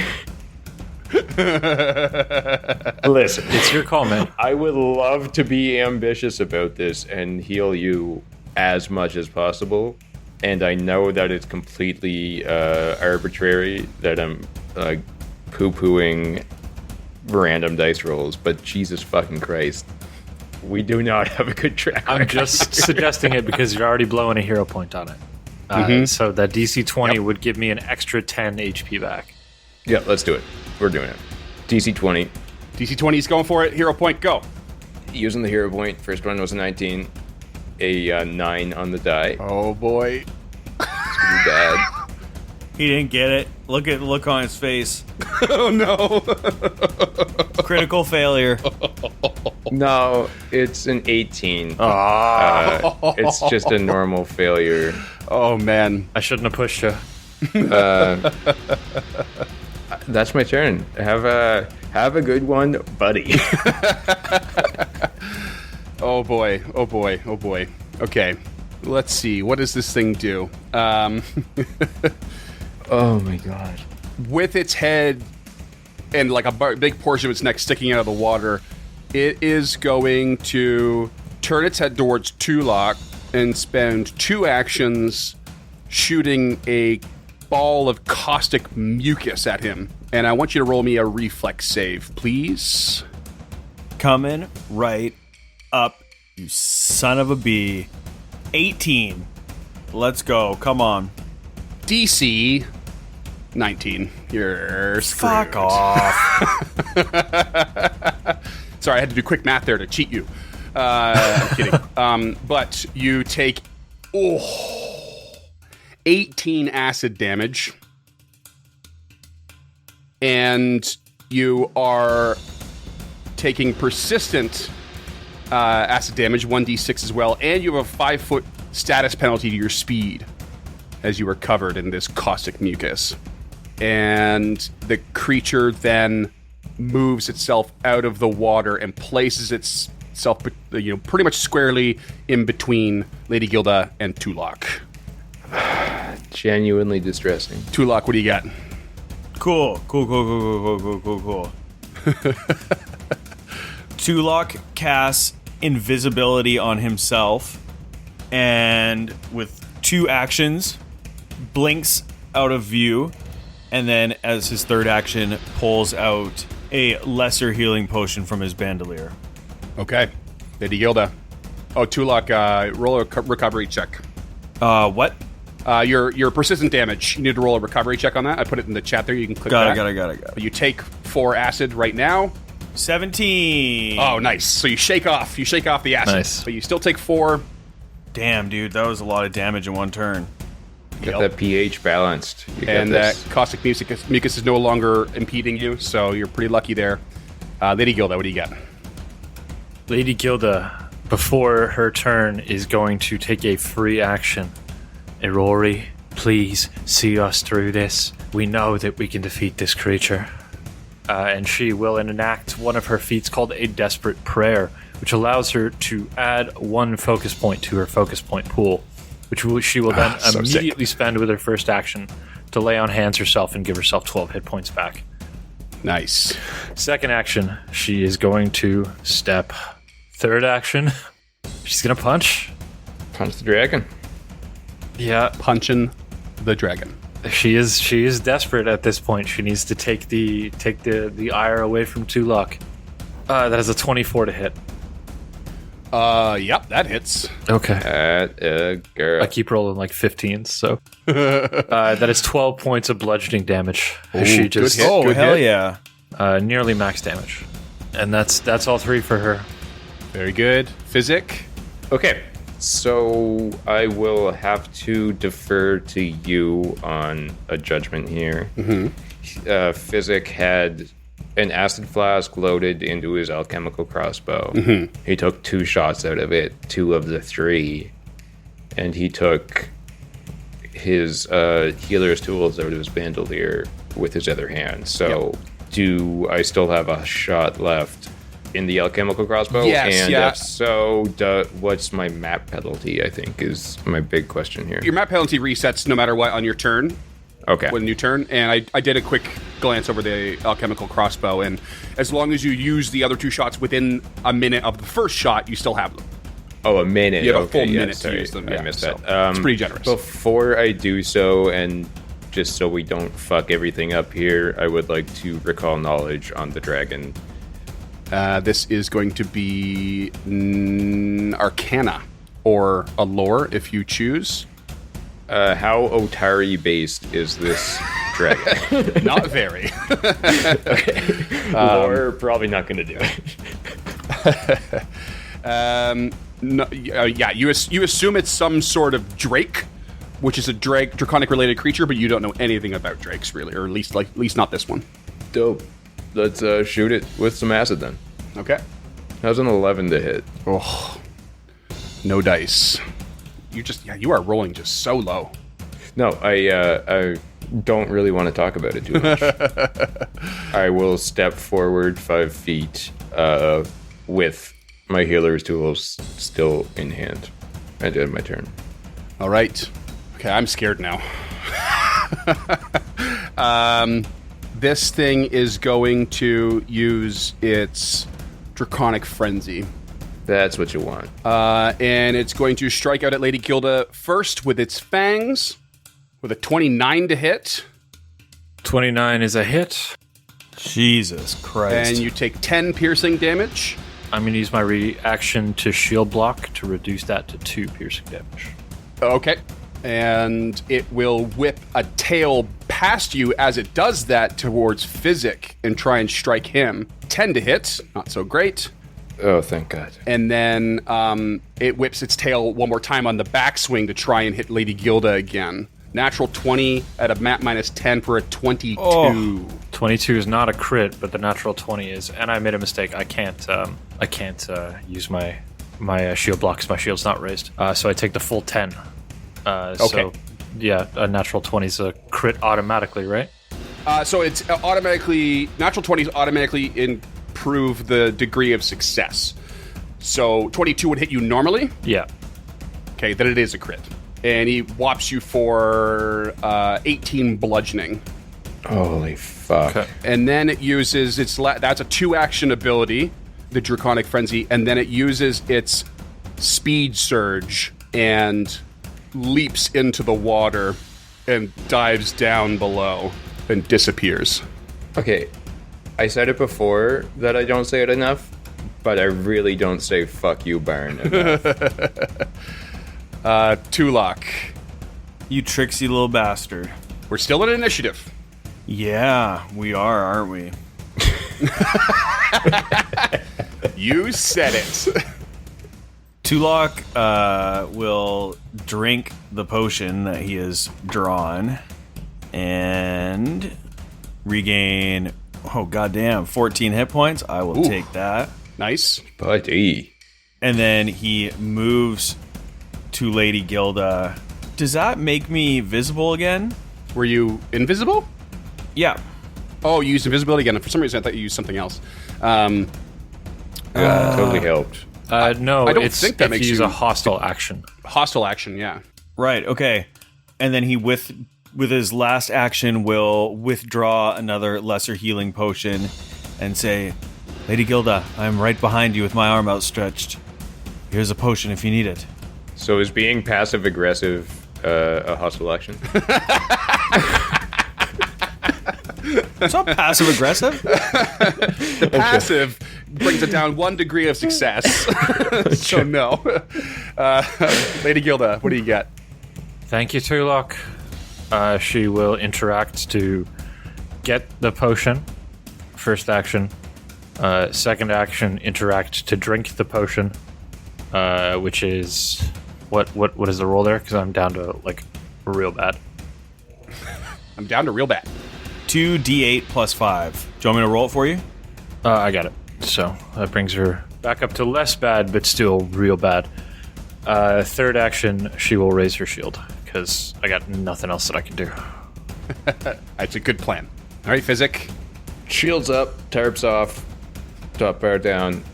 Listen. It's your call, man. I would love to be ambitious about this and heal you as much as possible. And I know that it's completely arbitrary that I'm poo-pooing random dice rolls, but Jesus fucking Christ, we do not have a good track record. I'm just suggesting it because you're already blowing a hero point on it. So that DC 20 would give me an extra 10 HP back. Yeah, let's do it. We're doing it. DC 20. DC 20 is going for it. Hero point, go. Using the hero point. First one was a 19. A 9 on the die. Oh boy. It's gonna be bad. He didn't get it. Look at the look on his face. Oh no. Critical failure. No, it's an 18. Oh. It's just a normal failure. Oh man. I shouldn't have pushed you. That's my turn. Have a good one, buddy. Oh boy. Oh boy. Oh boy. Okay. Let's see. What does this thing do? Oh my god. With its head and like a big portion of its neck sticking out of the water, it is going to turn its head towards Tulok and spend 2 actions shooting a ball of caustic mucus at him. And I want you to roll me a reflex save, please. Coming right up, you son of a bee. 18. Let's go. Come on. DC 19. You're screwed. Fuck off. Sorry, I had to do quick math there to cheat you. I'm kidding. But you take 18 acid damage. And you are taking persistent acid damage, 1d6 as well. And you have a 5-foot status penalty to your speed as you are covered in this caustic mucus. And the creature then moves itself out of the water and places itself, pretty much squarely in between Lady Gilda and Tulok. Genuinely distressing. Tulok, what do you got? Cool. Tulok casts invisibility on himself, and with 2 actions, blinks out of view, and then as his third action, pulls out a lesser healing potion from his bandolier. Okay. Lady Gilda. Oh, Tulak, roll a recovery check. What? Your persistent damage. You need to roll a recovery check on that. I put it in the chat there. You can click Got back. it. But you take 4 acid right now. 17. Oh, nice. So you shake off the acid. Nice. But you still take 4. Damn, dude, that was a lot of damage in one turn. Get that pH balanced. You got And this. that caustic mucus is no longer impeding you, so you're pretty lucky there. Lady Gilda, what do you got? Lady Gilda, before her turn, is going to take a free action. Rory, please see us through this. We know that we can defeat this creature. And she will enact one of her feats called a Desperate Prayer, which allows her to add 1 focus point to her focus point pool, which she will then immediately spend with her first action to lay on hands herself and give herself 12 hit points back. Nice. Second action, she is going to step. Third action, she's going to punch. Punch the dragon. Yeah, Punching the dragon. she is desperate at this point. She needs to take the ire away from Tulak. That is a 24 to hit. Yep, that hits. Okay. Girl. I keep rolling like 15s, so that is 12 points of bludgeoning damage. Ooh, She good just hit. Oh, Good hell hit. yeah. nearly max damage, and that's all 3 for her. Very good. Physic. Okay, so I will have to defer to you on a judgment here. Physic had an acid flask loaded into his alchemical crossbow. He took 2 shots out of it, 2 of the 3, and he took his healer's tools out of his bandolier with his other hand. So, do I still have a shot left in the alchemical crossbow? Yes, and yeah. if so, what's my map penalty, I think, is my big question here. Your map penalty resets no matter what on your turn. Okay. When you turn, and I did a quick glance over the alchemical crossbow, and as long as you use the other 2 shots within a minute of the first shot, you still have them. Oh, a minute. You have a Okay, full yeah, minute to sorry, use them. I Yeah, missed so that. it's pretty generous. Before I do so, and just so we don't fuck everything up here, I would like to recall knowledge on the dragon. This is going to be Arcana or a lore if you choose. How Otari based is this dragon? Not very. Lore, probably not going to do it. No, yeah, you assume it's some sort of drake, which is a draconic related creature, but you don't know anything about drakes really, or at least not this one. Dope. Let's shoot it with some acid then. Okay. How's an 11 to hit? Oh, no dice. You are rolling just so low. No, I don't really want to talk about it too much. I will step forward 5 feet with my healer's tools still in hand. I did my turn. All right. Okay, I'm scared now. This thing is going to use its Draconic Frenzy. That's what you want. And it's going to strike out at Lady Gilda first with its fangs, with a 29 to hit. 29 is a hit. Jesus Christ. And you take 10 piercing damage. I'm going to use my reaction to shield block to reduce that to 2 piercing damage. Okay. And it will whip a tail past you as it does that towards Physic and try and strike him. 10 to hit. Not so great. Oh, thank God. And then it whips its tail one more time on the backswing to try and hit Lady Gilda again. Natural 20 at a map minus 10 for a 22. Oh. 22 is not a crit, but the natural 20 is. And I made a mistake. I can't use my shield block because my shield's not raised. So I take the full 10. Okay. So, yeah, a natural 20 is a crit automatically, right? So it's automatically... Natural 20s automatically improve the degree of success. So 22 would hit you normally. Yeah. Okay, then it is a crit. And he whops you for 18 bludgeoning. Holy fuck. Okay. And then it uses its... that's a 2-action ability. the Draconic Frenzy, and then it uses its speed surge and leaps into the water and dives down below and disappears. Okay, I said it before that I don't say it enough, but I really don't say "fuck you, Baron" enough. Tulok. You tricksy little bastard. We're still in initiative. Yeah, we are, aren't we? You said it. Tulok will drink the potion that he has drawn and regain, 14 hit points. I will take that. Nice. Buddy. And then he moves to Lady Gilda. Does that make me visible again? Were you invisible? Yeah. Oh, you used invisibility again. For some reason, I thought you used something else. Totally helped. No, I don't it's think that if makes you use you a hostile action. Hostile action, yeah. Right, okay. And then he, with his last action, will withdraw another lesser healing potion and say, Lady Gilda, I'm right behind you with my arm outstretched. Here's a potion if you need it. So is being passive-aggressive a hostile action? It's not passive-aggressive. The passive brings it down 1 degree of success. So no. Lady Gilda, what do you get? Thank you, Tulok. She will interact to get the potion. First action. Second action, interact to drink the potion. Which is... What is the roll there? Because I'm down to, real bad. I'm down to real bad. 2d8 plus 5. Do you want me to roll it for you? I got it. So that brings her back up to less bad, but still real bad. Third action, she will raise her shield, because I got nothing else that I can do. That's a good plan. All right, Physic. Shields up, tarps off, top bar down.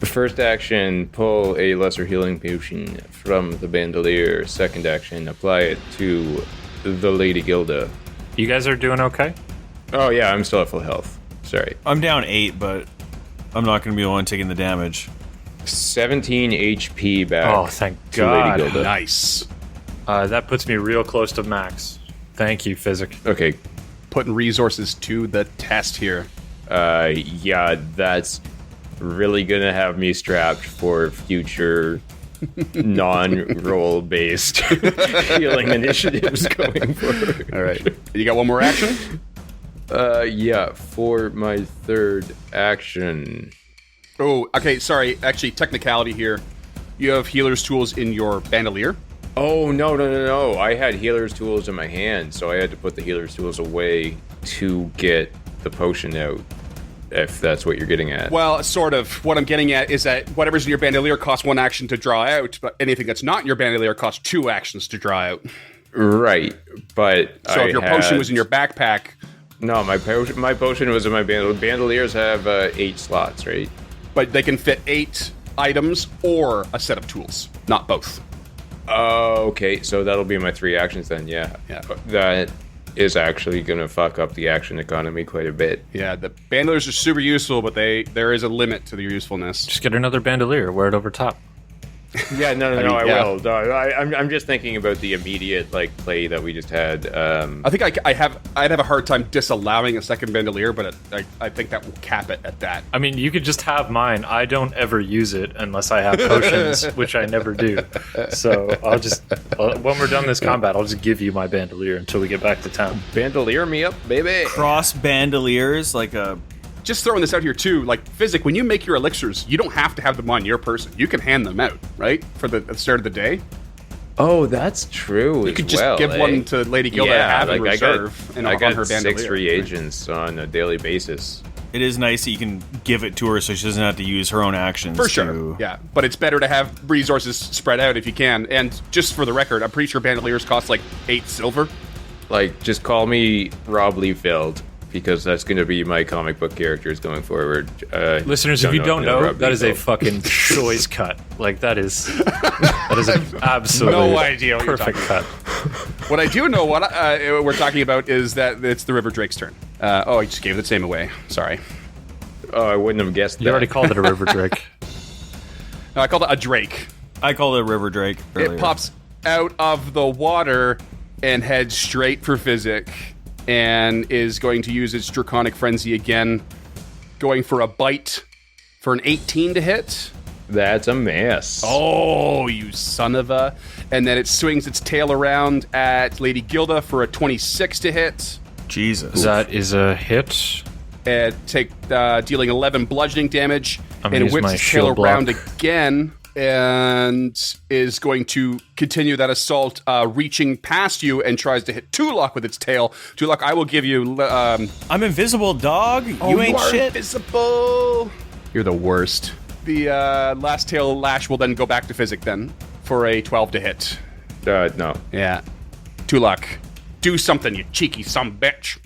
First action, pull a lesser healing potion from the bandolier. Second action, apply it to the Lady Gilda. You guys are doing okay? Oh yeah, I'm still at full health. Sorry. I'm down 8, but I'm not going to be the one taking the damage. 17 HP back. Oh, thank to Lady God. Gilda. Nice. That puts me real close to max. Thank you, Physic. Okay. Putting resources to the test here. Yeah, that's really gonna have me strapped for future non-roll based healing initiatives going forward. All right. You got one more action? Yeah, for my third action. Oh, okay. Sorry. Actually, technicality here. You have healer's tools in your bandolier. Oh, no. I had healer's tools in my hand, so I had to put the healer's tools away to get the potion out, if that's what you're getting at. Well, sort of. What I'm getting at is that whatever's in your bandolier costs 1 action to draw out, but anything that's not in your bandolier costs 2 actions to draw out. Right, but So if your potion was in your backpack... No, my potion was in my bandolier. Bandoliers have 8 slots, right? But they can fit 8 items or a set of tools, not both. Oh, okay. So that'll be my 3 actions then, yeah. That is actually going to fuck up the action economy quite a bit. Yeah, the bandoliers are super useful, but there is a limit to their usefulness. Just get another bandolier, wear it over top. Yeah, no, I yeah. will. No, I'm just thinking about the immediate play that we just had. I think I'd have a hard time disallowing a second bandolier, but I think that will cap it at that. I mean, you could just have mine. I don't ever use it unless I have potions, which I never do. So I'll just, when we're done this combat, I'll just give you my bandolier until we get back to town. Bandolier me up, baby. Cross bandoliers, like a... Just throwing this out here too, Physic, when you make your elixirs, you don't have to have them on your person. You can hand them out, right? For the start of the day. Oh, that's true. You could just give one to Lady Gilda to have in reserve I got on her bandolier. 6 reagents on a daily basis. It is nice that you can give it to her so she doesn't have to use her own actions. For sure, yeah. But it's better to have resources spread out if you can. And just for the record, I'm pretty sure bandoliers cost 8 silver. Just call me Rob Liefeld, because that's going to be my comic book characters going forward. Listeners, if you don't know, that is a fucking choice cut. That is an absolutely no idea what perfect cut. What I do know, what we're talking about, is that it's the River Drake's turn. I just gave the same away. Sorry. Oh, I wouldn't have guessed that. You already called it a river drake. No, I called it a drake. I called it a river drake earlier. It pops out of the water and heads straight for Physic and is going to use its Draconic Frenzy again, going for a bite for an 18 to hit. That's a miss. Oh, you son of a... And then it swings its tail around at Lady Gilda for a 26 to hit. Jesus. That is a hit. And dealing 11 bludgeoning damage. I'm And gonna it use whips my its tail shield around block. again and is going to continue that assault, reaching past you and tries to hit Tulok with its tail. Tulok, I will give you... I'm invisible, dog. You ain't are shit. Invisible. You're the worst. The last tail lash will then go back to Physic then for a 12 to hit. No. Yeah. Tulok, do something, you cheeky sumbitch.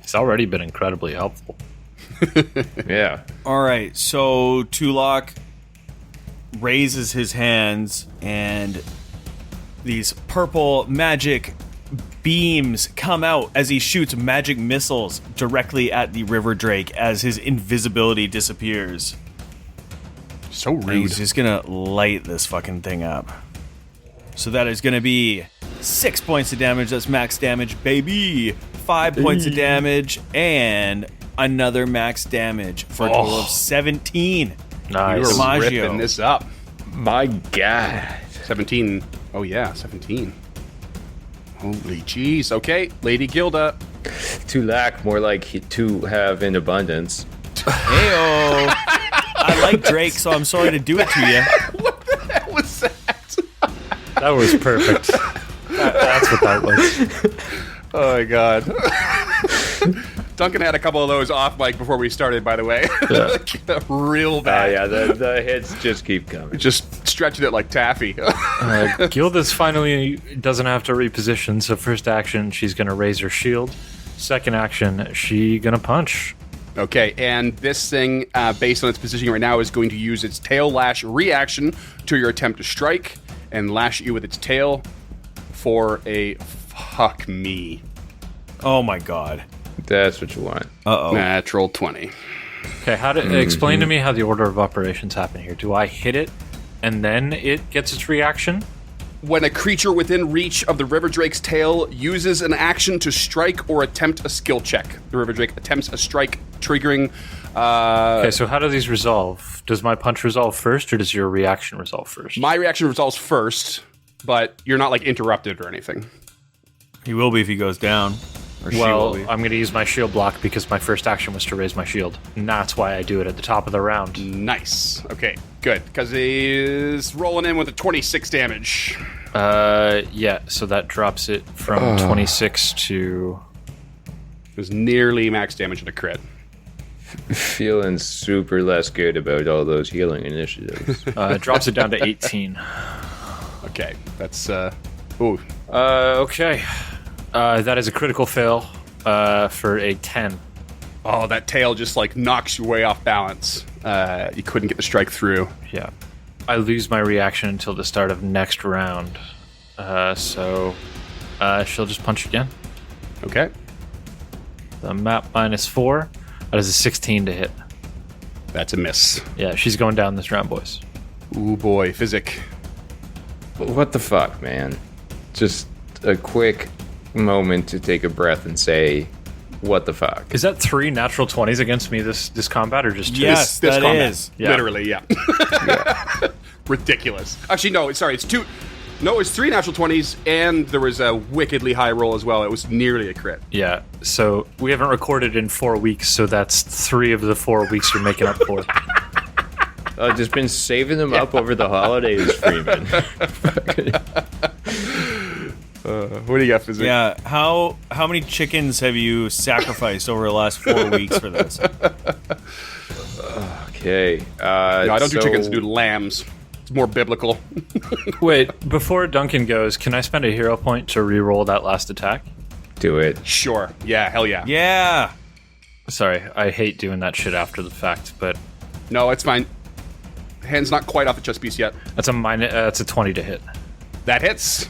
It's already been incredibly helpful. Yeah. All right, so Tulok raises his hands, and these purple magic beams come out as he shoots magic missiles directly at the river drake as his invisibility disappears. So And rude. he's just gonna light this fucking thing up. So that is gonna be 6 points of damage. That's max damage, baby. 5 points of damage and another max damage for a total of 17. Nice. You're Maggio. ripping this up. My God. 17. Oh, yeah, 17. Holy jeez. Okay, Lady Gilda. To lack, more like to have in abundance. Heyo. I like Drake, so I'm sorry to do it to you. What the hell was that? That was perfect. That's what that was. Oh, my God. Duncan had a couple of those off mic before we started, by the way. Yeah. Real bad. Yeah, the hits just keep coming. Just stretching it like taffy. Gilda's finally doesn't have to reposition, so first action, she's going to raise her shield. Second action, she going to punch. Okay, and this thing, based on its positioning right now, is going to use its tail lash reaction to your attempt to strike and lash at you with its tail for a fuck me. Oh my god. That's what you want. Uh-oh. Natural 20. Okay, explain to me how the order of operations happen here. Do I hit it, and then it gets its reaction? When a creature within reach of the River Drake's tail uses an action to strike or attempt a skill check, the River Drake attempts a strike, triggering... Okay, so how do these resolve? Does my punch resolve first, or does your reaction resolve first? My reaction resolves first, but you're not, like, interrupted or anything. He will be if he goes down. Or she will Well, be. I'm going to use my shield block because my first action was to raise my shield. And that's why I do it at the top of the round. Nice. Okay, good. Because he's rolling in with a 26 damage. Yeah, so that drops it from 26 to... It was nearly max damage at a crit. Feeling super less good about all those healing initiatives. drops it down to 18. Okay, that's... Ooh. Okay. That is a critical fail for a 10. Oh, that tail just, like, knocks you way off balance. You couldn't get the strike through. Yeah. I lose my reaction until the start of next round. So she'll just punch again. Okay. The map -4. That is a 16 to hit. That's a miss. Yeah, she's going down this round, boys. Ooh, boy. Physic. What the fuck, man? Just a quick moment to take a breath and say, what the fuck? Is that 3 natural 20s against me this combat, or just 2? Yes, This that combat. is. Yeah. Literally, yeah. Ridiculous. Actually, no, sorry. It's 2... No, it's 3 natural 20s, and there was a wickedly high roll as well. It was nearly a crit. Yeah, so we haven't recorded in 4 weeks, so that's 3 of the 4 weeks you're making up for. I've just been saving them up over the holidays, Freeman. What do you got, Physic? Yeah, how many chickens have you sacrificed over the last 4 weeks for this? Okay. No, I don't do chickens, I do lambs. It's more biblical. Wait, before Duncan goes, can I spend a hero point to re-roll that last attack? Do it. Sure. Yeah, hell yeah. Yeah. Sorry, I hate doing that shit after the fact, but No, it's fine. Hand's not quite off the chess piece yet. that's a 20 to hit. That hits.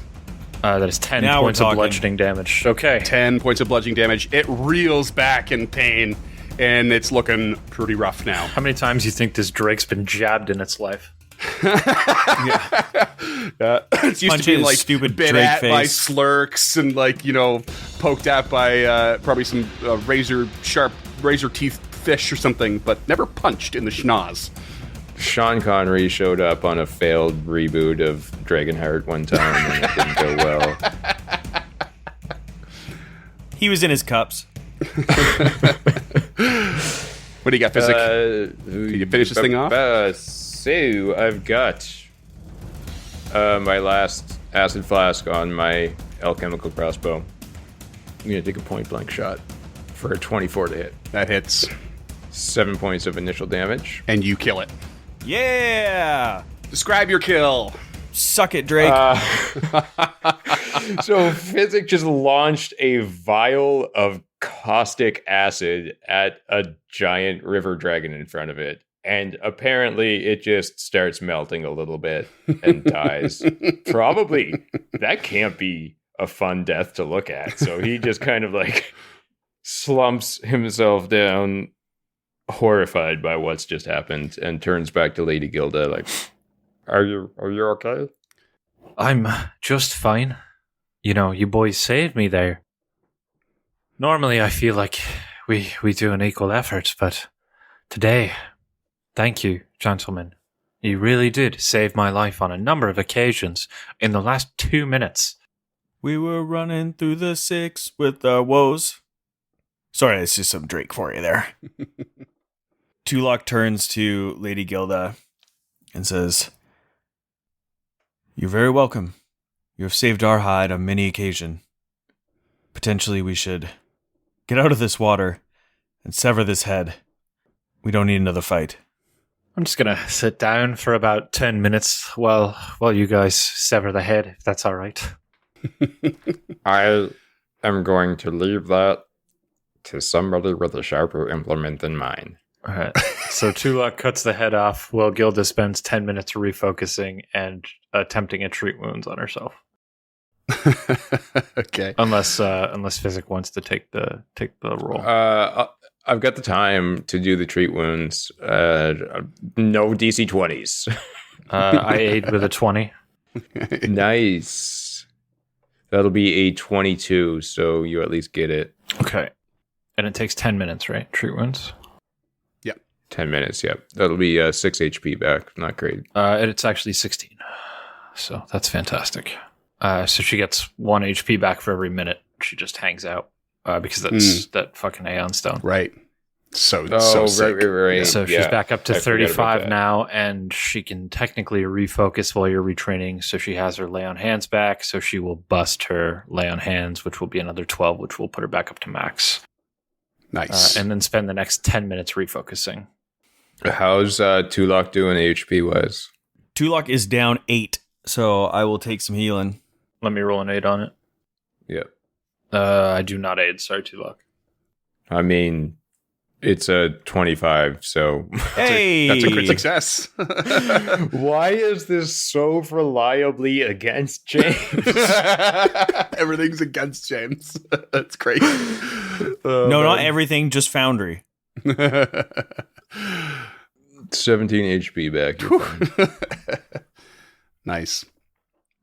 That is 10 Now we're points of talking. bludgeoning damage. Okay. 10 points of bludgeoning damage. It reels back in pain and it's looking pretty rough now. How many times do you think this Drake's been jabbed in its life? It's used to be like stupid bit Drake at by face. slurks and like, you know, poked at by probably some razor teeth fish or something, but never punched in the schnoz. Sean Connery showed up on a failed reboot of Dragonheart one time and it didn't go well. He was in his cups. What do you got, Physic? Can you finish this thing off? So I've got my last acid flask on my alchemical crossbow. I'm gonna take a point blank shot for a 24 to hit. That hits. 7 points of initial damage. And you kill it. Yeah! Describe your kill. Suck it, Drake. So Physic just launched a vial of caustic acid at a giant river dragon in front of it. And apparently it just starts melting a little bit and dies. Probably that can't be a fun death to look at. So he just kind of like slumps himself down, horrified by what's just happened, and turns back to Lady Gilda like, Are you okay? I'm just fine. You know, you boys saved me there. Normally I feel like we do an equal effort, but today, thank you, gentlemen. You really did save my life on a number of occasions in the last 2 minutes. We were running through the six with our woes. Sorry, it's just some Drake for you there. Tulok turns to Lady Gilda and says, "You're very welcome. You have saved our hide on many occasions. Potentially we should get out of this water and sever this head. We don't need another fight." I'm just gonna sit down for about 10 minutes while you guys sever the head, if that's all right. I am going to leave that to somebody with a sharper implement than mine. All right. So Tulok cuts the head off while Gilda spends 10 minutes refocusing and attempting a treat wounds on herself. Okay. Unless Physic wants to take the roll. I've got the time to do the treat wounds. No DC 20s. I aid with a 20. Nice. That'll be a 22, so you at least get it. Okay. And it takes 10 minutes, right? Treat wounds? 10 minutes, yep. That'll be 6 HP back. Not great. It's actually 16. So that's fantastic. So she gets 1 HP back for every minute she just hangs out. Because that's that fucking Aeon Stone. Right. So sick. Right. So she's back up to I forgot about 35 that. now, and she can technically refocus while you're retraining. So she has her lay on hands back, so she will bust her lay on hands, which will be another 12, which will put her back up to max. Nice. And then spend the next 10 minutes refocusing. How's Tulok doing HP wise? Tulok is down 8, so I will take some healing. Let me roll an 8 on it. Yep. I do not aid. Sorry, Tulok. I mean, it's a 25, so... Hey! That's a crit success. Why is this so reliably against James? Everything's against James. That's great. No, not everything, just Foundry. 17 HP back. You're fine. Nice.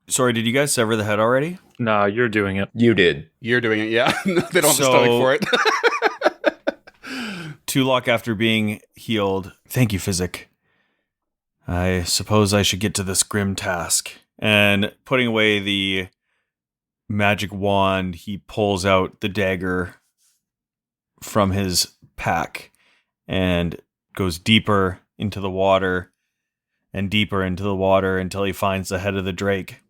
Sorry, did you guys sever the head already? No, you're doing it. You did. You're doing it, yeah. They don't have the So- stomach for it. Tulok, after being healed, "Thank you, Physic. I suppose I should get to this grim task." And putting away the magic wand, he pulls out the dagger from his pack and goes deeper into the water and deeper into the water until he finds the head of the drake.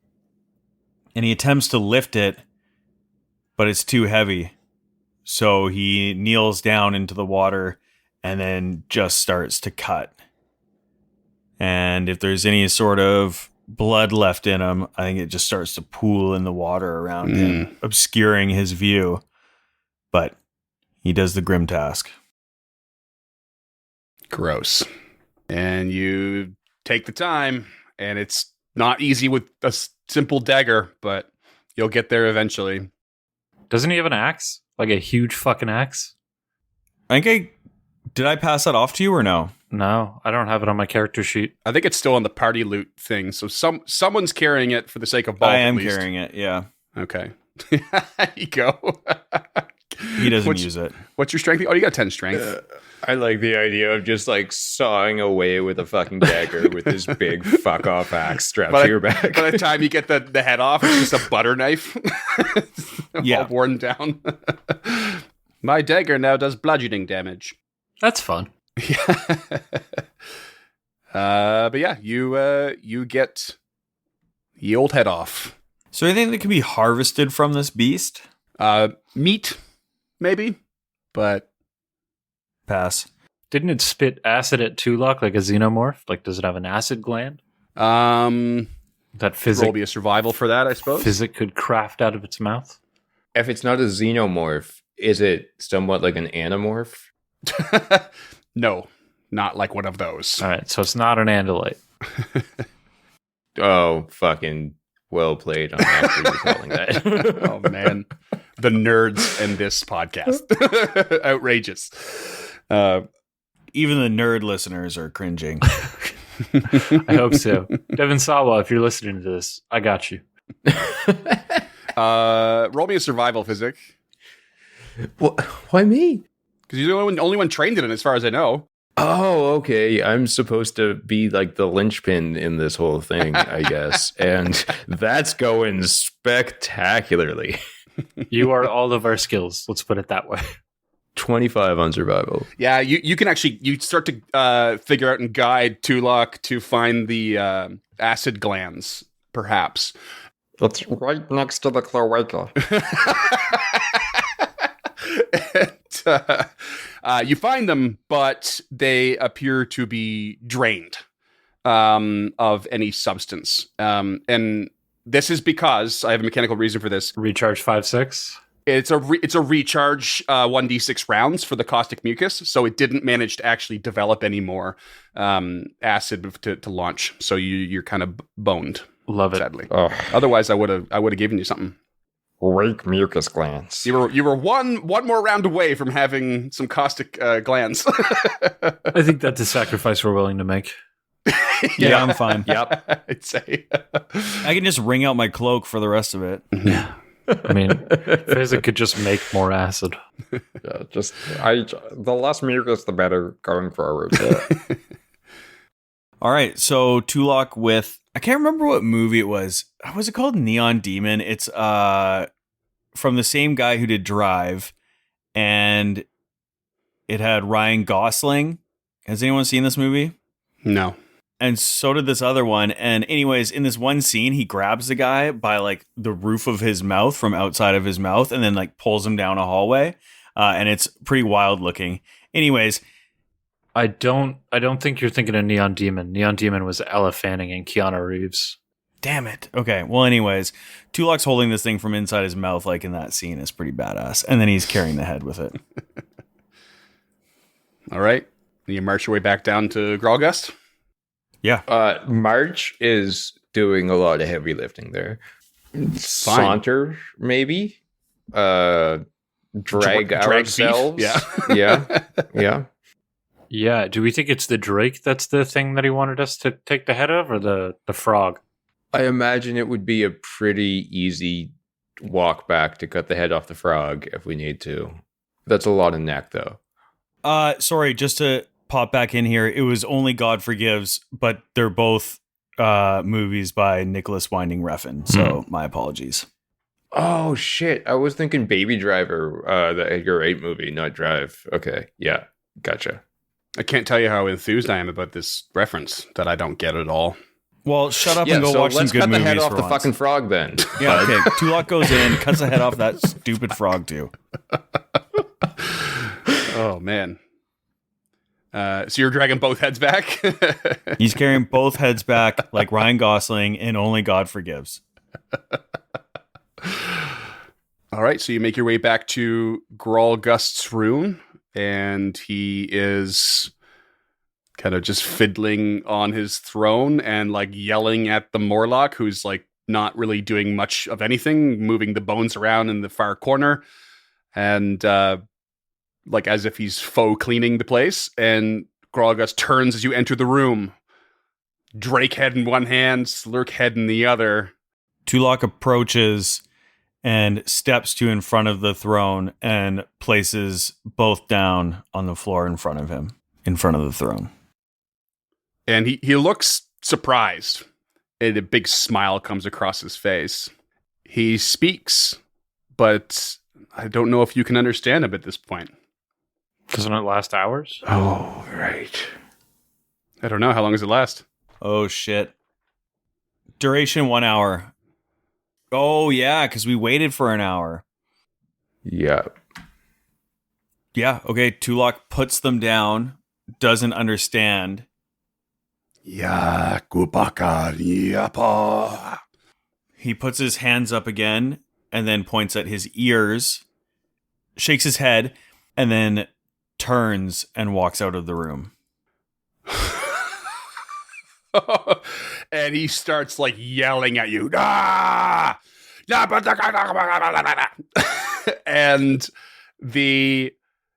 And he attempts to lift it, but it's too heavy. So he kneels down into the water and then just starts to cut. And if there's any sort of blood left in him, I think it just starts to pool in the water around him, obscuring his view. But he does the grim task. Gross. And you take the time, and it's not easy with a simple dagger, but you'll get there eventually. Doesn't he have an axe? Like a huge fucking axe? I think I Did I pass that off to you or no? No, I don't have it on my character sheet. I think it's still on the party loot thing. So someone's carrying it for the sake of Bulk. I am at least. carrying it, yeah. Okay. There you go. He doesn't use it. What's your strength? Oh, you got 10 strength. I like the idea of just like sawing away with a fucking dagger with this big fuck off axe strapped to your back. By the time you get the head off, it's just a butter knife. All worn down. My dagger now does bludgeoning damage. That's fun. Yeah. But yeah, you get the old head off. So anything that can be harvested from this beast? Meat, maybe, but Pass. Didn't it spit acid at Tulok like a xenomorph? Like, does it have an acid gland? roll That physic be a survival for that, I suppose. physic could craft out of its mouth? If it's not a xenomorph, is it somewhat like an anamorph? No, not like one of those. All right, so it's not an andalite. Oh, fucking well played on actually recalling that. Oh man, the nerds in this podcast, outrageous. Even the nerd listeners are cringing. I hope so. Devin Sawa, if you're listening to this, I got you. Roll me a survival physic, Why me? because you're the only one trained in it, as far as I know. Oh, okay. I'm supposed to be like the linchpin in this whole thing, I guess. And that's going spectacularly. You are all of our skills. Let's put it that way. 25 on survival. Yeah, you can actually you start to figure out and guide Tulok to find the acid glands, perhaps. That's right next to the cloaca. And, you find them, but they appear to be drained of any substance. And this is because I have a mechanical reason for this. Recharge 5/6. It's a recharge 1d6 rounds for the caustic mucus, so it didn't manage to actually develop any more acid to launch. So you're kind of boned, Love it. sadly. Oh, Otherwise, I would have given you something. weak mucus glands. You were one more round away from having some caustic glands. I think that's a sacrifice we're willing to make. Yeah, I'm fine. Yep. I'd say. I can just wring out my cloak for the rest of it. I mean, physic could just make more acid. Yeah, the less mucus, the better going forward. All right, so Tulok with I can't remember what movie it was. Was it called Neon Demon? It's from the same guy who did Drive, and it had Ryan Gosling. Has anyone seen this movie? No. And so did this other one. And anyways, in this one scene, he grabs the guy by like the roof of his mouth from outside of his mouth and then like pulls him down a hallway. And it's pretty wild looking. Anyways, I don't think you're thinking of Neon Demon. Neon Demon was Ella Fanning and Keanu Reeves. damn it. Okay. Well, anyways, Tulok's holding this thing from inside his mouth like in that scene is pretty badass. And then he's carrying the head with it. All right. You march your way back down to Gralgust? Yeah. March is doing a lot of heavy lifting there. Saunter, maybe. Drag Drag ourselves. beef? Yeah. Yeah. Do we think it's the Drake that's the thing that he wanted us to take the head of, or the frog? I imagine it would be a pretty easy walk back to cut the head off the frog if we need to. That's a lot of neck, though. Sorry, just to pop back in here. It was Only God Forgives, but they're both movies by Nicholas Winding Refn. So my apologies. Oh, shit. I was thinking Baby Driver, the Edgar Wright movie, not Drive. Okay. Yeah. Gotcha. I can't tell you how enthused I am about this reference that I don't get at all. Well, shut up and go watch some let's good cut the movies head off for the once. fucking frog then. Yeah, okay. Tulok goes in, cuts the head off that stupid frog too. Oh, man. So you're dragging both heads back? He's carrying both heads back like Ryan Gosling in Only God Forgives. All right, so you make your way back to Gralgust's room, and he is kind of just fiddling on his throne and like yelling at the Morlock, who's like not really doing much of anything, moving the bones around in the far corner. And like as if he's faux cleaning the place. And Grolgus turns as you enter the room. Drake head in one hand, Slurk head in the other. Tulok approaches and steps to in front of the throne and places both down on the floor in front of him, in front of the throne. And he looks surprised, and a big smile comes across his face. He speaks, but I don't know if you can understand him at this point. Doesn't it last hours? Oh, right. I don't know. How long does it last? Oh, shit. Duration 1 hour. Oh, yeah, because we waited for an hour. Yeah. Yeah, okay. Tulok puts them down, doesn't understand. Ya kupaka yapa. He puts his hands up again and then points at his ears, shakes his head, and then turns and walks out of the room. And he starts like yelling at you. Ah! And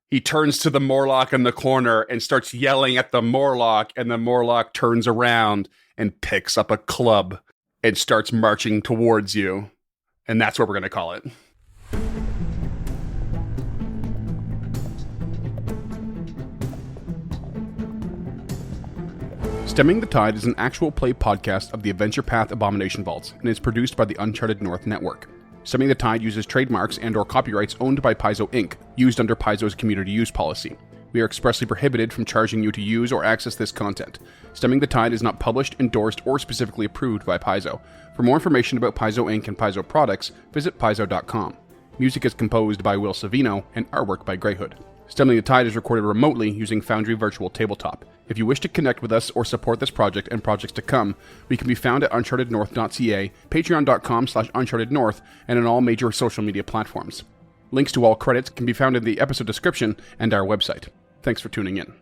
he turns to the Morlock in the corner and starts yelling at the Morlock, and the Morlock turns around and picks up a club and starts marching towards you. And that's what we're going to call it. Stemming the Tide is an actual play podcast of the Adventure Path Abomination Vaults and is produced by the Uncharted North Network. Stemming the Tide uses trademarks and/or copyrights owned by Paizo Inc., used under Paizo's community use policy. We are expressly prohibited from charging you to use or access this content. Stemming the Tide is not published, endorsed, or specifically approved by Paizo. For more information about Paizo Inc. and Paizo products, visit paizo.com. Music is composed by Will Savino and artwork by Greyhood. Stemming the Tide is recorded remotely using Foundry Virtual Tabletop. If you wish to connect with us or support this project and projects to come, we can be found at unchartednorth.ca, patreon.com/unchartednorth, and on all major social media platforms. Links to all credits can be found in the episode description and our website. Thanks for tuning in.